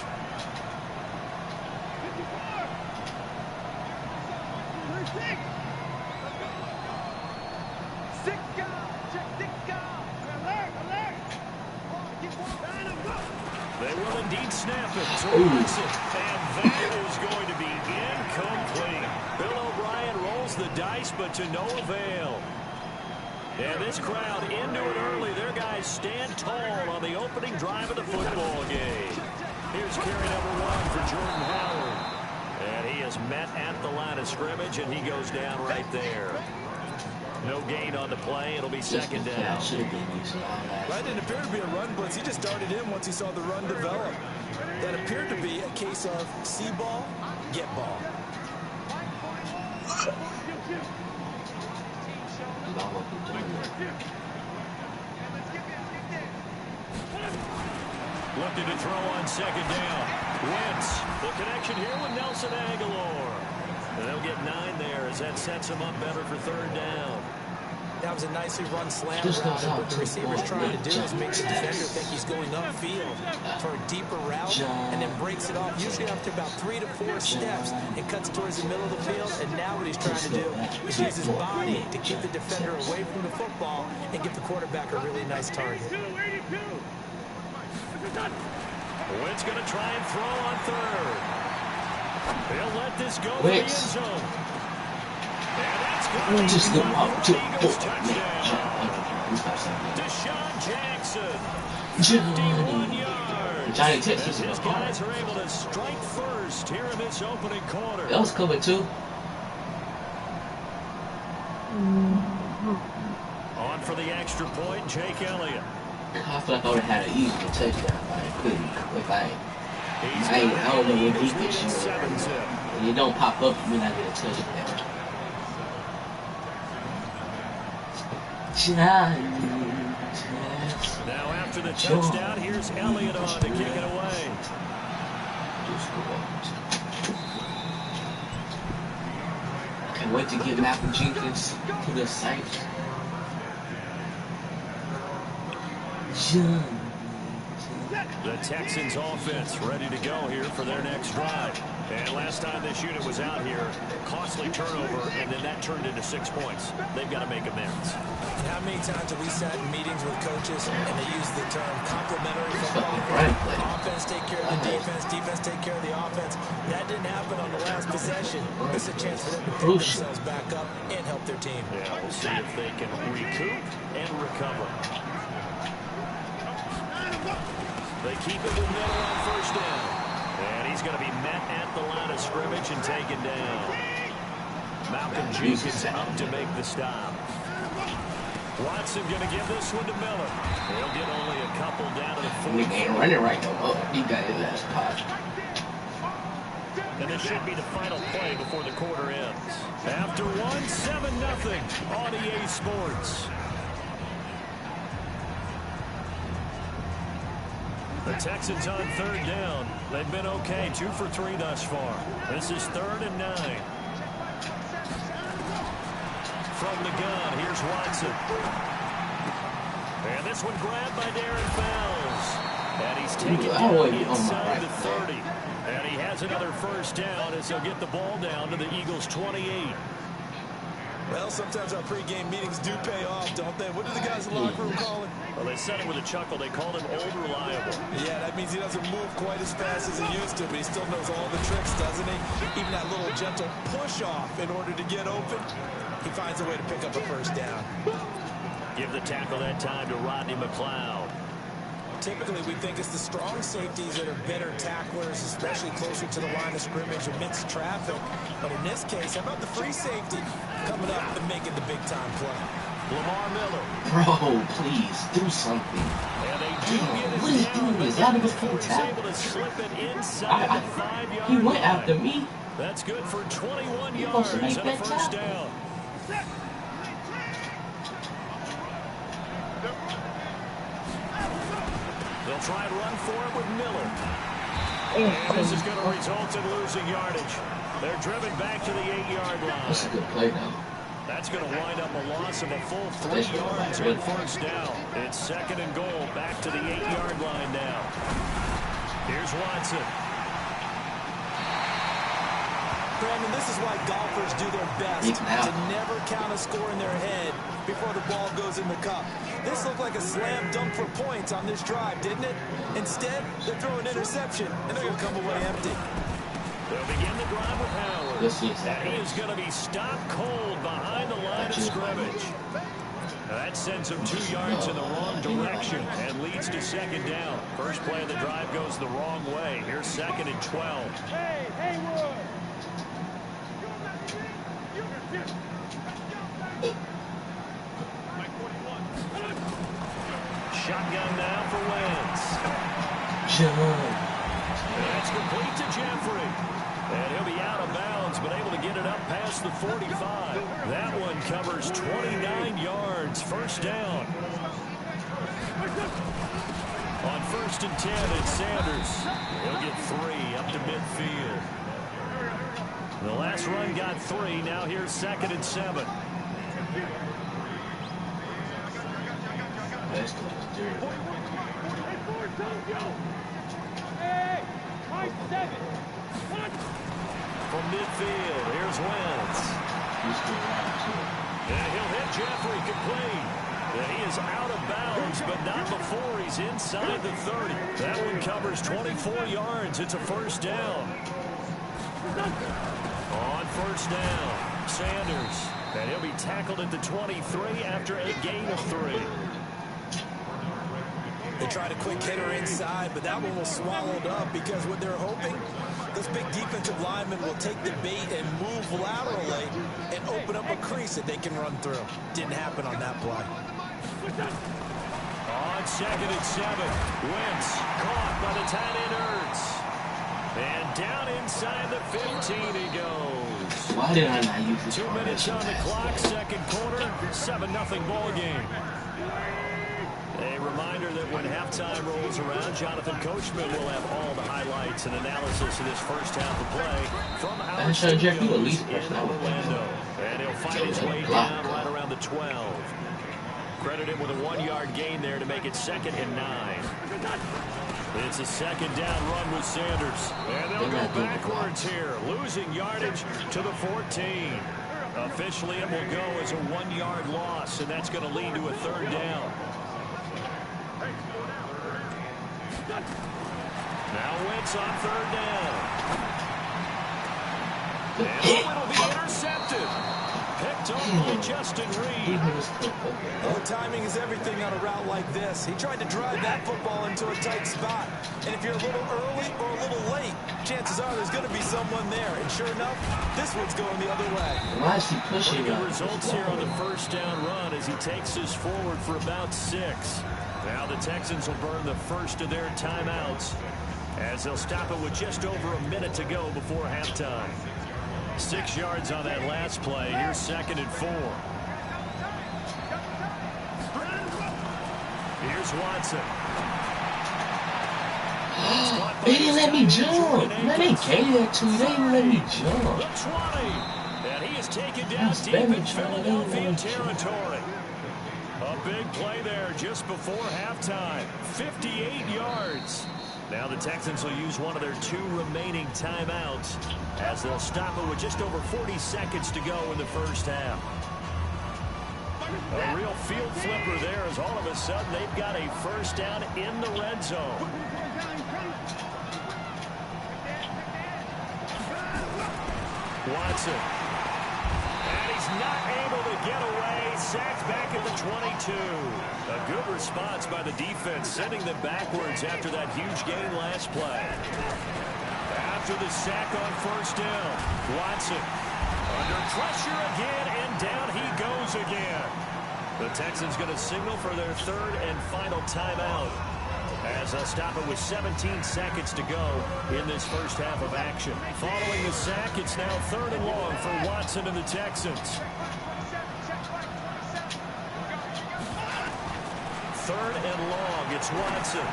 They will indeed snap it towards it. And that is going to be incomplete. Bill O'Brien rolls the dice, but to no avail. And this crowd into it early. Their guys stand tall on the opening drive of the football game. Here's carry number 1 for Jordan Howard. And he is met at the line of scrimmage, and he goes down right there. No gain on the play. It'll be second down. That didn't appear to be a run blitz. He just darted in once he saw the run develop. That appeared to be a case of see ball, get ball. Looking to throw on second down. Wentz, the connection here with Nelson Aguilar. They'll get 9 there as that sets him up better for third down. That was a nicely run slam route. What the receiver's trying to do is make the defender think he's going upfield for a deeper route and then breaks it off, usually after about 3 to 4 steps, and cuts towards the middle of the field. And now what he's trying to do is use his body to keep the defender away from the football and give the quarterback a really nice target. Wentz going to try and throw on third. They'll let this go to the end zone. And that's going to just go up to Deshaun Jackson, 51 yards. Johnny Texas. His guys are able to strike first here in this opening quarter. That was covered too. On for the extra point, Jake Elliott. I feel like I would have had an easy touchdown. I couldn't. If I don't know what defense you are. When you don't pop up, you may not get a touchdown. Now after the touchdown, here's Elliott on to kick it away. Can't wait to get Malcolm Jenkins to the site. The Texans offense ready to go here for their next drive. And last time this unit was out here, costly turnover, and then that turned into 6 points. They've got to make amends. How many times have we sat in meetings with coaches and they use the term complementary football? Offense take care of the defense, defense take care of the offense. That didn't happen on the last possession. It's a chance for them to pick themselves back up and help their team. Yeah, we'll see if they can recoup and recover. They keep it with Miller on first down. And he's going to be met at the line of scrimmage and taken down. Malcolm Jenkins up to make the stop. Watson going to give this one to Miller. He'll get only a couple down to the 4. He ain't running right though. Oh, he got his last pot. And this should be the final play before the quarter ends. After 7-0 on EA Sports. The Texans on third down. They've been okay. 2 for 3 thus far. This is 3rd and 9. From the gun, here's Watson. And this one grabbed by Darren Fells. And he's taken down inside the 30. And he has another first down as he'll get the ball down to the Eagles' 28. Well, sometimes our pregame meetings do pay off, don't they? What do the guys in the locker room call him? Well, they said it with a chuckle. They called him old reliable. Yeah, that means he doesn't move quite as fast as he used to, but he still knows all the tricks, doesn't he? Even that little gentle push-off in order to get open. He finds a way to pick up a first down. Give the tackle that time to Rodney McLeod. Typically, we think it's the strong safeties that are better tacklers, especially closer to the line of scrimmage amidst traffic. But in this case, how about the free safety coming up and making the big-time play? Lamar Miller. Bro, please, do something. And they do get it what is down, doing this? Out of his full able tackle. to slip it inside the 5-yard He went line. after me. That's good for 21 He yards supposed to make and a that first tackle. down. They'll try and run for it with Miller. And this is going to result in losing yardage. They're driven back to the 8-yard line. That's a good play now. That's going to wind up a loss of a full 3 yards on first down. It's 2nd and goal, back to the 8-yard line now. Here's Watson. Brandon, this is why golfers do their best to never count a score in their head before the ball goes in the cup. This looked like a slam dunk for points on this drive, didn't it? Instead, they throw an interception, and they're going to come away empty. They'll begin the drive with Howard. And he is going to be stopped cold behind the line of scrimmage. That sends him 2 yards in the wrong direction and leads to second down. First play of the drive goes the wrong way. Here's 2nd and 12. Hey, Haywood! Shotgun now for Wentz. That's complete to Jeffrey. And he'll be out of bounds, but able to get it up past the 45. That one covers 29 yards. First down. On 1st and 10, it's Sanders. He'll get 3 up to midfield. The last run got 3. Now here's 2nd and 7. Hey, high 7. From midfield, here's Wentz. And he'll hit Jeffrey complete. And he is out of bounds, but not before he's inside the 30. That one covers 24 yards. It's a first down. On 1st down, Sanders. And he'll be tackled at the 23 after a gain of 3. They tried a quick hitter inside, but that one was swallowed up because what they're hoping, this big defensive lineman will take the bait and move laterally and open up a crease that they can run through. Didn't happen on that play. On 2nd and 7, Wentz caught by the tight end Ertz. And down inside the 15 he goes. Why did I not use this? 2 minutes on the clock, 2nd quarter, 7-0 ball game. A reminder that when halftime rolls around, Jonathan Coachman will have all the highlights and analysis of this first half of play from our studios in Orlando. And he'll find his way down right around the 12. Credit him with a 1-yard gain there to make it 2nd and 9. It's a 2nd down run with Sanders. And they'll go backwards here, losing yardage to the 14. Officially, it will go as a 1-yard loss, and that's going to lead to a 3rd down. Now Wentz on 3rd down. And it'll be intercepted. Picked up by Justin Reed. Well, timing is everything on a route like this. He tried to drive that football into a tight spot. And if you're a little early or a little late, chances are there's going to be someone there. And sure enough, this one's going the other way. Why is he pushing Good results here on the 1st down run as he takes us forward for about 6. Now the Texans will burn the first of their timeouts as they'll stop it with just over a minute to go before halftime. 6 yards on that last play. Here's 2nd and 4. Here's Watson. They didn't let me jump. Man, they gave that to me. They didn't let me jump. The 20. And he is taken down deep in Philadelphia territory. A big play there just before halftime. 58 yards. Now the Texans will use one of their 2 remaining timeouts as they'll stop it with just over 40 seconds to go in the first half. A real field flipper there as all of a sudden they've got a first down in the red zone. Watson. And he's not able to get away. Sacked back at the 22. A good response by the defense, sending them backwards after that huge gain last play. After the sack on 1st down, Watson under pressure again, and down he goes again. The Texans going to signal for their 3rd and final timeout as they'll stop it with 17 seconds to go in this first half of action. Following the sack, it's now 3rd and long for Watson and the Texans. 3rd and long, it's Watson.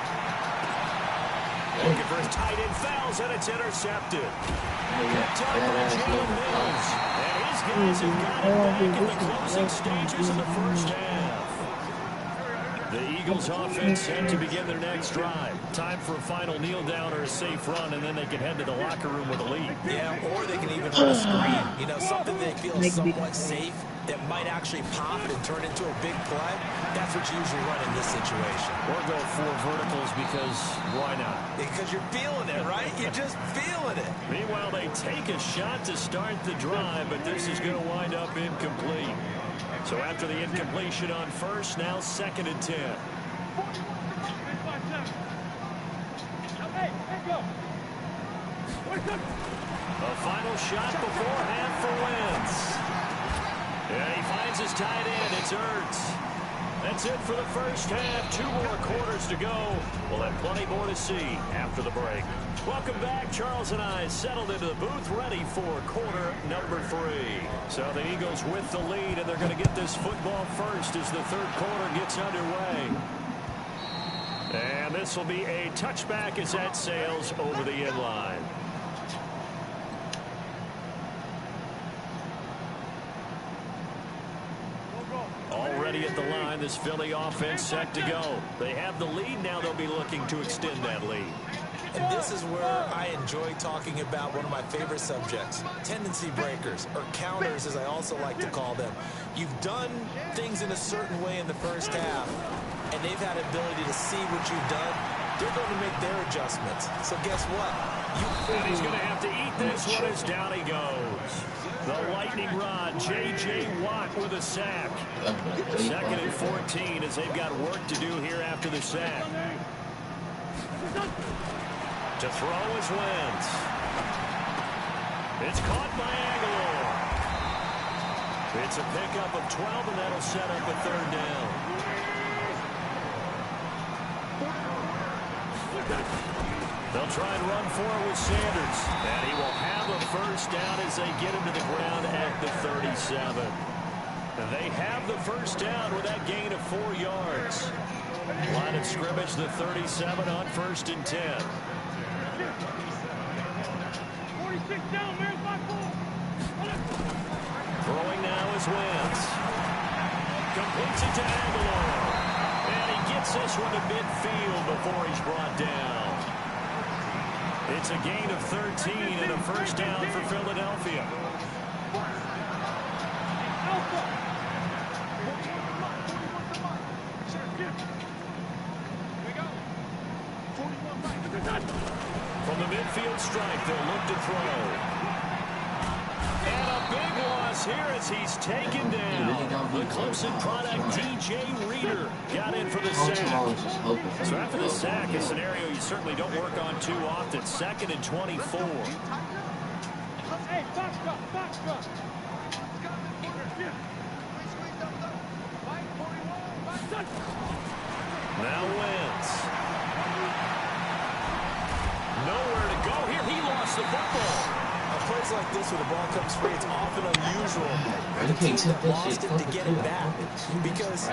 Looking for his tight end, fouls, and it's intercepted. Picked up by Jalen Mills. And his guys have got it back in the closing stages of the first half. The Eagles offense set to begin their next drive. Time for a final kneel down or a safe run, and then they can head to the locker room with a lead. Yeah, or they can even run a screen. You know, something they feel is Make big somewhat plays. safe that might actually pop it and turn into a big play. That's what you usually run in this situation. Or go 4 verticals because why not? Because you're feeling it, right? You're just feeling it. Meanwhile, they take a shot to start the drive, but this is going to wind up incomplete. So after the incompletion on first, now 2nd and 10. A final shot before half for Wentz. And he finds his tight end. It's Ertz. That's it for the first half. 2 more quarters to go. We'll have plenty more to see after the break. Welcome back. Charles and I settled into the booth, ready for quarter number 3. So the Eagles with the lead, and they're going to get this football first as the 3rd quarter gets underway. And this will be a touchback as that sails over the end line. Already at the line, this Philly offense set to go. They have the lead. Now they'll be looking to extend that lead. And this is where I enjoy talking about one of my favorite subjects, tendency breakers, or counters as I also like to call them. You've done things in a certain way in the first half, and they've had ability to see what you've done. They're going to make their adjustments. So guess what? And he's going to have to eat this one as down he goes. The lightning rod, J.J. Watt with a sack. 2nd and 14 as they've got work to do here after the sack. To throw is Wentz. It's caught by Aguilar. It's a pickup of 12, and that'll set up a 3rd down. They'll try and run for it with Sanders. And he will have a 1st down as they get him to the ground at the 37. And they have the 1st down with that gain of 4 yards. Line of scrimmage, the 37 on 1st and 10. 46 down, man, 5-4. Throwing now is Wentz. Completes it to Aguilar. And he gets this one to midfield before he's brought down. It's a gain of 13 and a 1st down for Philadelphia. From the midfield stripe, they'll look to throw. And a big loss here as he's taken down. The Clemson product, DJ Reader, got in for the sack. So after the sack, a scenario you certainly don't work on too often. 2nd and 24. Hey, box drop. Now Wentz. Nowhere to go here. He lost the football. Plays like this where the ball comes free, it's often unusual for the team that lost it to get it back. Because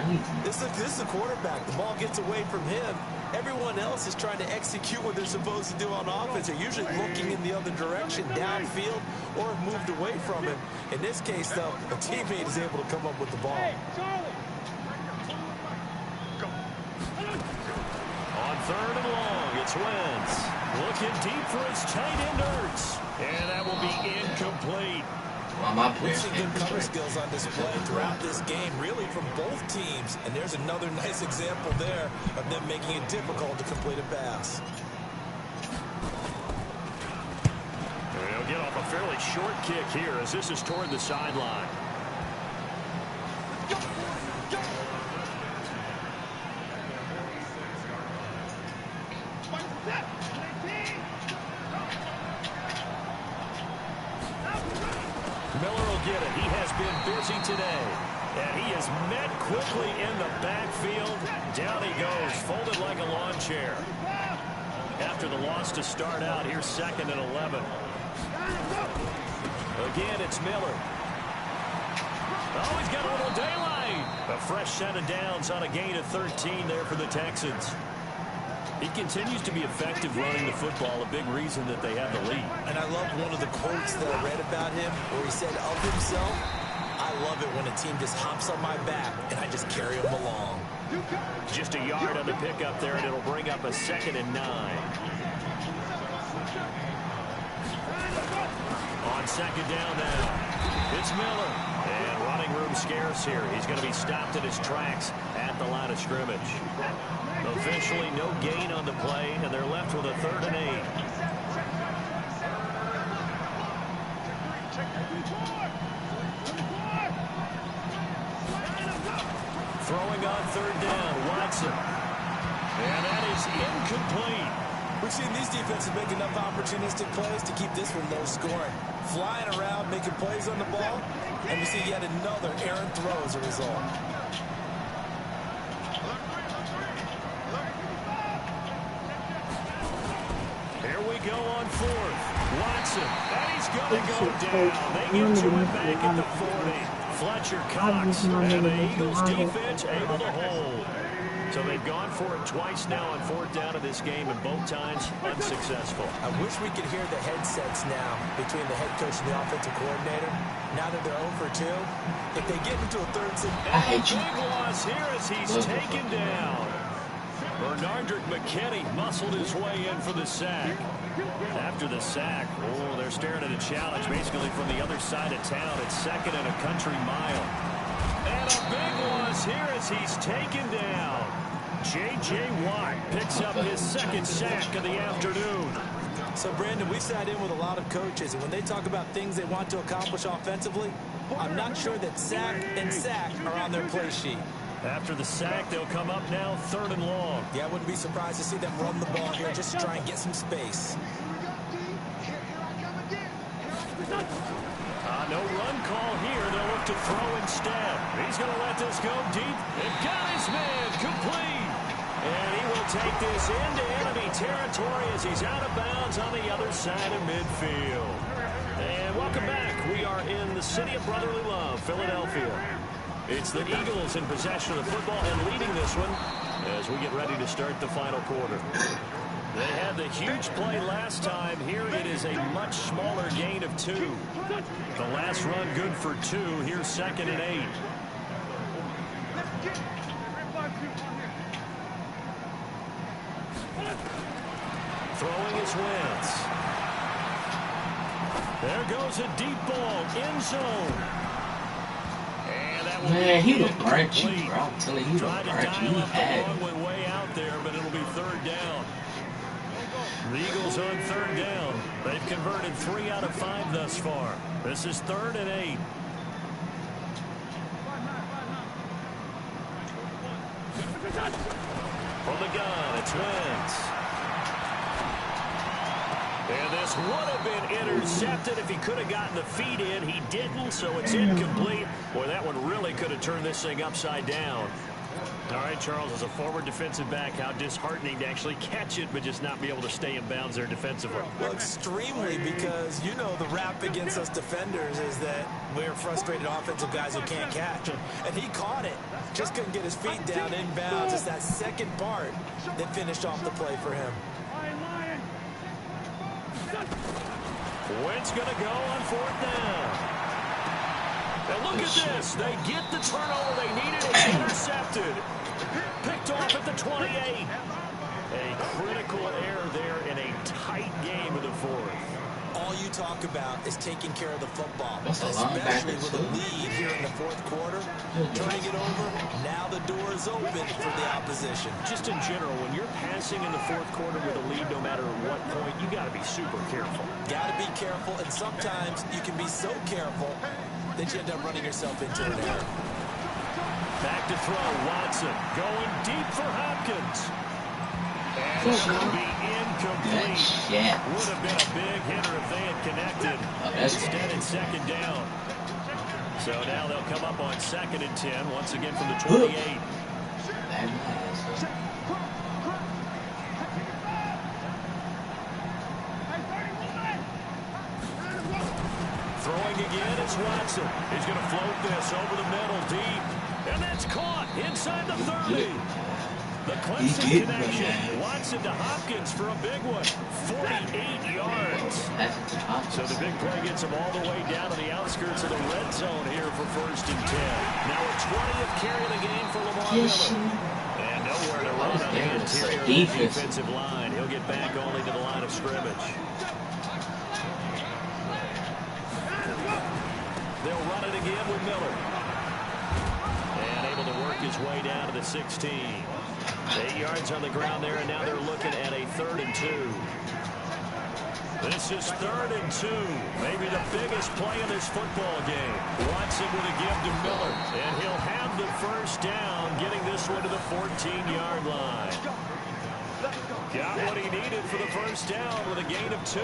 this is a quarterback. The ball gets away from him. Everyone else is trying to execute what they're supposed to do on offense. They're usually looking in the other direction, downfield, or have moved away from him. In this case, though, a teammate is able to come up with the ball. Hey, Charlie. On 3rd and long, it's Wentz. Looking deep for his tight end, Ertz. And that will be incomplete. We've seen good cover skills on display throughout this game, really from both teams. And there's another nice example there of them making it difficult to complete a pass. They'll get off a fairly short kick here as this is toward the sideline. Miller will get it. He has been busy today. And he is met quickly in the backfield. Down he goes, folded like a lawn chair. After the loss to start out, here's 2nd and 11. Again, it's Miller. Oh, he's got a little daylight. A fresh set of downs on a gain of 13 there for the Texans. He continues to be effective running the football, a big reason that they have the lead. And I love one of the quotes that I read about him where he said of himself, I love it when a team just hops on my back and I just carry them along. Just a yard on the pickup there, and it'll bring up a 2nd and 9. On 2nd down now, it's Miller. And running room scarce here. He's going to be stopped in his tracks at the line of scrimmage. Officially no gain on the play, and they're left with a 3rd and 8. Throwing on 3rd down, Watson. And that is incomplete. We've seen these defenses make enough opportunistic plays to keep this one low scoring. Flying around, making plays on the ball, and we see yet another errant throw as a result. Here we go on 4th. Watson, and he's going to go down. They get to it back at the 40. Fletcher Cox, and the Eagles defense able to hold. So they've gone for it twice now on 4th down of this game, and both times unsuccessful. I wish we could hear the headsets now between the head coach and the offensive coordinator. Now that they're 0 for 2, if they get into a 3rd and 6, I hate you. Big loss here as he's taken down. Bernardrick McKinney muscled his way in for the sack. After the sack, they're staring at a challenge basically from the other side of town. It's 2nd and a country mile. And a big loss here as he's taken down. J.J. Watt picks up his 2nd sack of the afternoon. So, Brandon, we sat in with a lot of coaches, and when they talk about things they want to accomplish offensively, I'm not sure that sack and sack are on their play sheet. After the sack, they'll come up now 3rd and long. Yeah, I wouldn't be surprised to see them run the ball here just to try and get some space. No run call here. They'll look to throw instead. He's going to let this go deep. And got his man complete. And he will take this into enemy territory as he's out of bounds on the other side of midfield. And welcome back. We are in the city of brotherly love, Philadelphia. It's the Eagles in possession of the football and leading this one as we get ready to start the final quarter. They had the huge play last time. Here it is a much smaller gain of 2. The last run good for 2. Here's 2nd and 8. Throwing his Wentz. There goes a deep ball, end zone. And that will Man, he be will burnt you, incomplete. bro. I'm telling you, he will Tried to burnt you. dial He up the had long one way out there, but it'll be 3rd down. The Eagles on 3rd down. They've converted 3 out of 5 thus far. This is 3rd and 8. From the gun, it's Wentz. And this would have been intercepted if he could have gotten the feet in. He didn't, so it's incomplete. Boy, that one really could have turned this thing upside down. All right, Charles, as a forward defensive back, how disheartening to actually catch it but just not be able to stay in bounds there defensively. Well, extremely, because you know the rap against us defenders is that we're frustrated offensive guys who can't catch. And he caught it. Just couldn't get his feet down in bounds. It's that second part that finished off the play for him. Wentz going to go on 4th down. And look at this. They get the turnover they needed. It's intercepted. Picked off at the 28. A critical error there in a tight game of the 4th. All you talk about is taking care of the football, That's a long especially back with a lead here in the 4th quarter. Turning it over, now the door is open for the opposition. Just in general, when you're passing in the 4th quarter with a lead, no matter what point, you got to be super careful. Got to be careful, and sometimes you can be so careful that you end up running yourself into an error. Back to throw, Watson going deep for Hopkins. And it will be incomplete. Would have been a big hitter if they had connected. Instead, it's 2nd down. So now they'll come up on 2nd and 10, once again from the 28. Throwing again, it's Watson. He's going to float this over the middle deep. And that's caught inside the 30. The Clemson connection. Watson to Hopkins for a big one. 48 yards. So the big play gets him all the way down to the outskirts of the red zone here for 1st and 10. Now a 20th carry of the game for Lamar Miller. Nowhere to run on the interior of the defensive line. He'll get back only to the line of scrimmage. They'll run it again with Miller. And able to work his way down to the 16. 8 yards on the ground there, and now they're looking at a 3rd and 2. This is 3rd and 2. Maybe the biggest play in this football game. Watson with a give to Miller. And he'll have the first down, getting this one to the 14-yard line. Got what he needed for the first down with a gain of 2.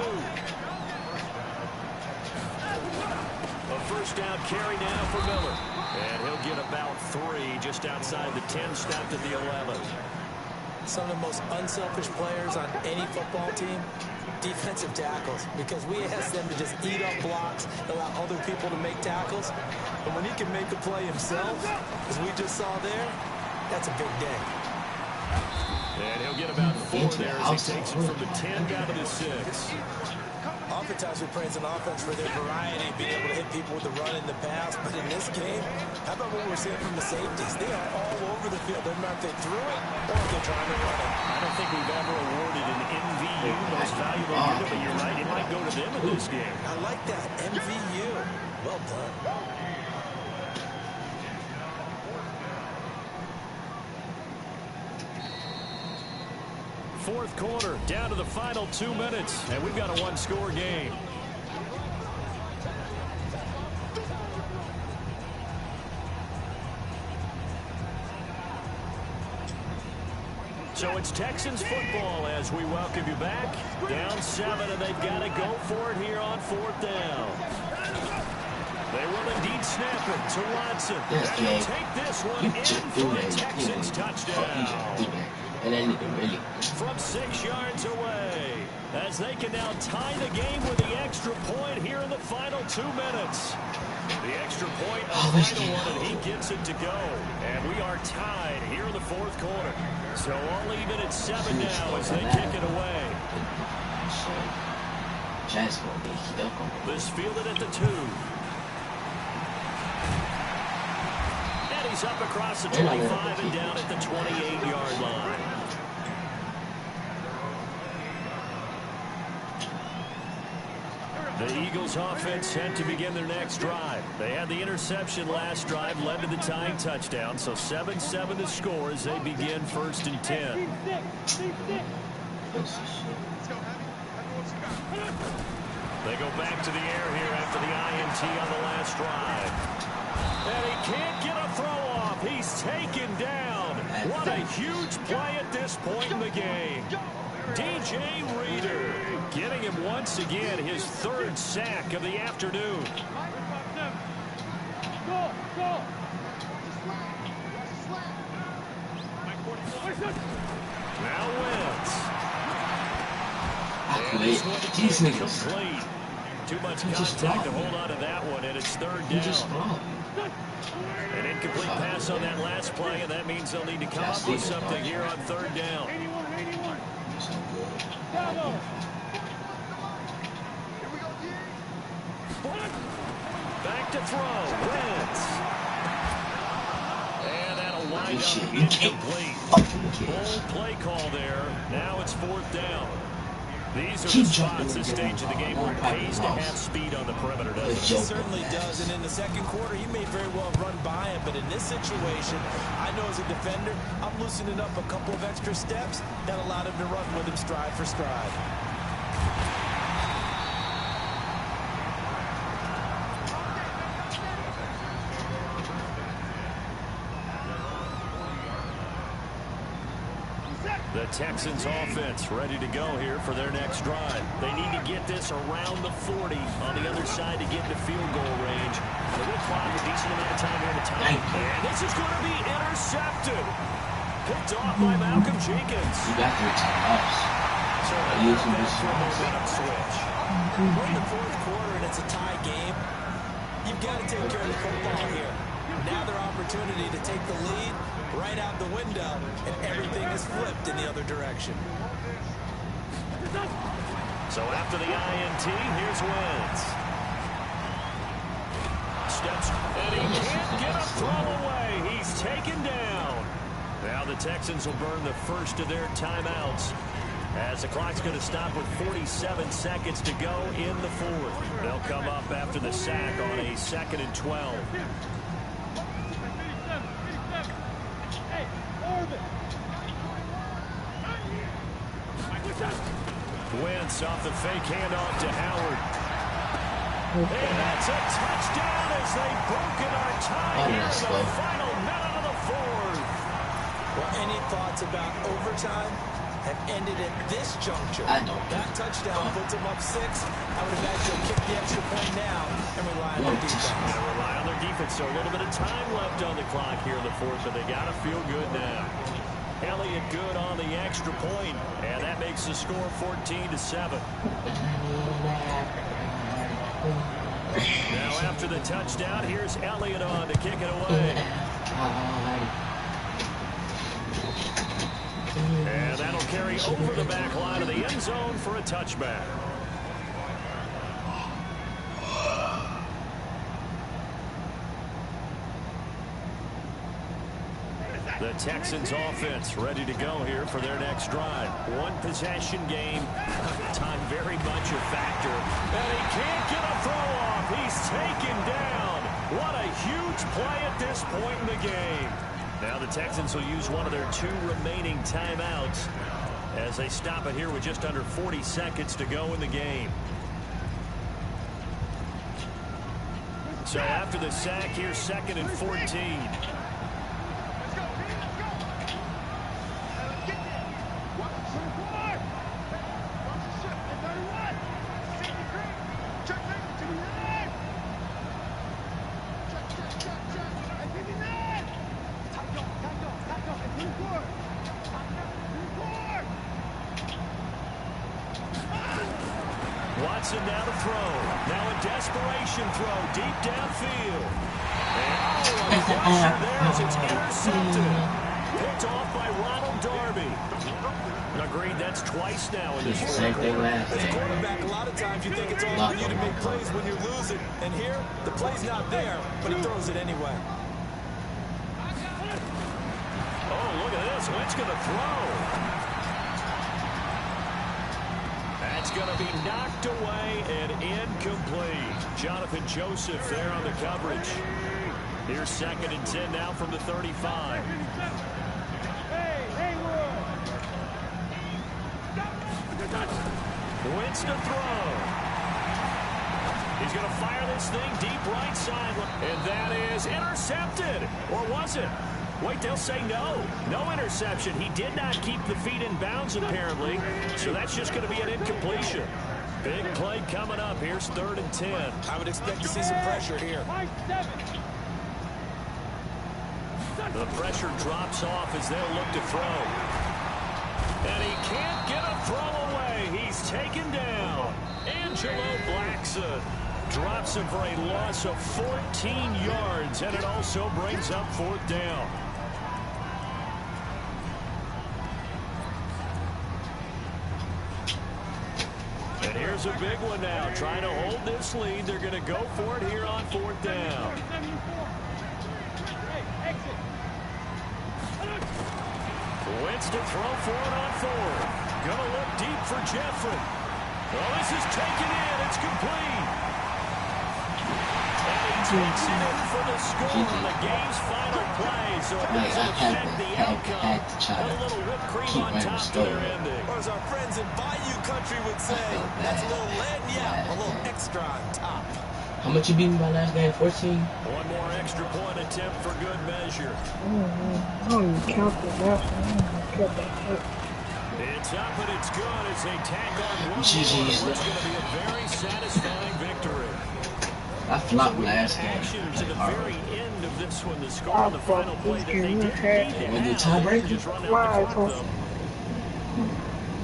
A first down carry now for Miller. And he'll get about 3 just outside the 10, stopped at the 11. Some of the most unselfish players on any football team, defensive tackles, because we ask them to just eat up blocks, allow other people to make tackles. But when he can make a play himself, as we just saw there, that's a big day. And he'll get about 4 there as he takes it from the 10 down to the 6. Oftentimes we praise an offense for their variety, being able to hit people with the run and the pass. But in this game, how about what we're seeing from the safeties? They are all over the field. They're not they threw it or they're trying to run it. I don't think we've ever awarded an MVU, most valuable unit, but you're right, it might go to them in this game. I like that, MVU. Well done. Fourth quarter, down to the final 2 minutes, and we've got a one-score game. So it's Texans football as we welcome you back. Down 7, and they've got to go for it here on 4th down. They will indeed snap it to Watson. Yes, and he'll take this one in for a Texans touchdown. And then really from 6 yards away, as they can now tie the game with the extra point here in the final 2 minutes. The extra point, a final one, and he gets it to go. And we are tied here in the 4th quarter. So all even at 7 now as they kick it away. This fielded at the 2. And he's up across the 25 and down at the 28-yard line. The Eagles offense set to begin their next drive. They had the interception last drive, led to the tying touchdown. So 7-7 to score as they begin 1st and 10. They go back to the air here after the INT on the last drive. And he can't get a throw off. He's taken down. What a huge play at this point in the game. DJ Reader getting him once again his 3rd sack of the afternoon. Now Wentz. And this one complete. Too much contact to hold on to that one, and it's 3rd down. An incomplete pass on that last play, and that means they'll need to come up with something here on 3rd down. Back to throw. Wentz. And that'll wind up incomplete. Bold play call there. Now it's 4th down. These are the spots, this stage of the game, where it pays to have speed on the perimeter, doesn't it? It certainly does, and in the 2nd quarter, he may very well run by him, but in this situation, I know as a defender, I'm loosening up a couple of extra steps that allowed him to run with him stride for stride. The Texans offense ready to go here for their next drive. They need to get this around the 40 on the other side to get into field goal range. They will clock a decent amount of time here in the time. And this is going to be intercepted. Picked off by Malcolm Jenkins. You got 3 timeouts. So using this momentum switch. We're in the 4th quarter and it's a tie game. You've got to take care of the football here. Now their opportunity to take the lead right out the window, and everything is flipped in the other direction. So after the INT, here's Wentz. Steps, and he can't get a throw away. He's taken down. Now the Texans will burn the first of their timeouts, as the clock's going to stop with 47 seconds to go in the fourth. They'll come up after the sack on a 2nd and 12. Wentz off the fake handoff to Howard. And that's a touchdown as they've broken our tie here in the final minute of the fourth. Well, any thoughts about overtime have ended at this juncture? I don't. That touchdown puts them up 6. I would imagine they'll kick the extra point now and rely on their defense. Rely on their defense. So a little bit of time left on the clock here in the fourth, but they got to feel good now. Elliott good on the extra point, and that makes the score 14-7. Now after the touchdown, here's Elliott on to kick it away. And that'll carry over the back line of the end zone for a touchback. The Texans offense ready to go here for their next drive. One possession game. Time very much a factor. And he can't get a throw off. He's taken down. What a huge play at this point in the game. Now the Texans will use one of their 2 remaining timeouts as they stop it here with just under 40 seconds to go in the game. So after the sack, here's 2nd and 14. Watson now to throw. Now a desperation throw deep downfield. And a pressure there as it's intercepted. Picked off by Ronald Darby. Agreed, that's twice now in this Same thing last As a game. quarterback, a lot of times you think it's all on you to make plays when you're losing. And here, the play's not there, but he throws it anyway. Oh, look at this. Wentz going to throw. That's going to be knocked away and incomplete. Jonathan Joseph there on the coverage. Here's 2nd and 10 now from the 35. Wentz to throw. He's going to fire this thing deep right side. And that is intercepted. Or was it? Wait, they'll say no. No interception. He did not keep the feet in bounds, apparently. So that's just going to be an incompletion. Big play coming up. Here's 3rd and 10. I would expect to see some pressure here. The pressure drops off as they'll look to throw. And he can't get a throw away. He's taken down. Angelo Blackson drops him for a loss of 14 yards, and it also brings up 4th down. And here's a big one now. Trying to hold this lead. They're going to go for it here on 4th down. Wentz to throw for it on 4th. Going to look deep for Jeffrey. Well, this is taken in. It's complete. And he takes it in for the score on the game's final play. So it doesn't affect the outcome. A little whipped cream on top to their ending. Or as our friends in Bayou Country would say, that's a little lead, yeah, a little extra on top. How much you beat me by last game? 14? One more extra point attempt for good measure. I don't even count the last one. It's up and it's good as they tack on one more. GG's. It's going to be a very satisfying victory. I flopped last game. Action to the very end of this one. The score on the final play that they didn't need to When the have. tiebreaker? Just run out the clock, though.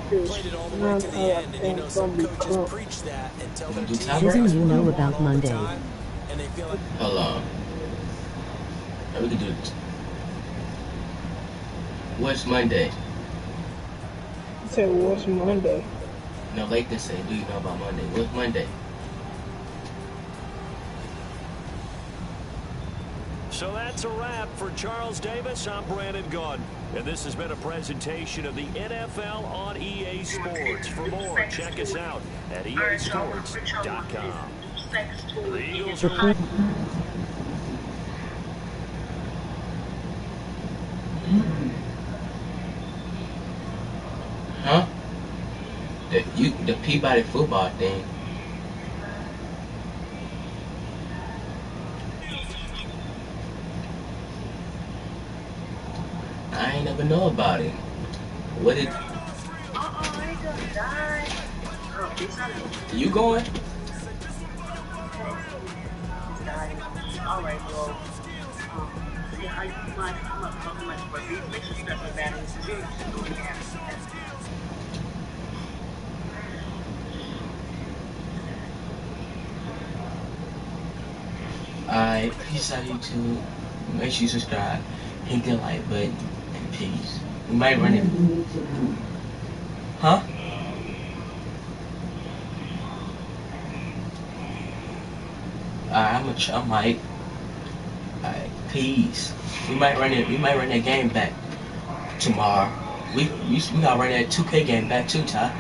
Played it all the way to the end, and you know some coaches preach that and tell their team Everything you know about Monday. and they feel like Hold on. Yeah, we can do this. What's Monday? You said, what's Monday? No, like they say, do you know about Monday? What's Monday? So that's a wrap for Charles Davis. I'm Brandon Gaudin. And this has been a presentation of the NFL on EA Sports. For more, check us out at easports.com. The Eagles are... Huh? The Peabody football thing. I ain't never know about it. What did... You going? Alright, well, yeah, I'm not talking much, but make sure you got some Madden NFL. Alright, peace out YouTube. Make sure you subscribe, hit the like button, and peace. We might run it. Huh? Alright, I might. Alright, peace. We might run that game back tomorrow. We gotta run that 2K game back too, Ty.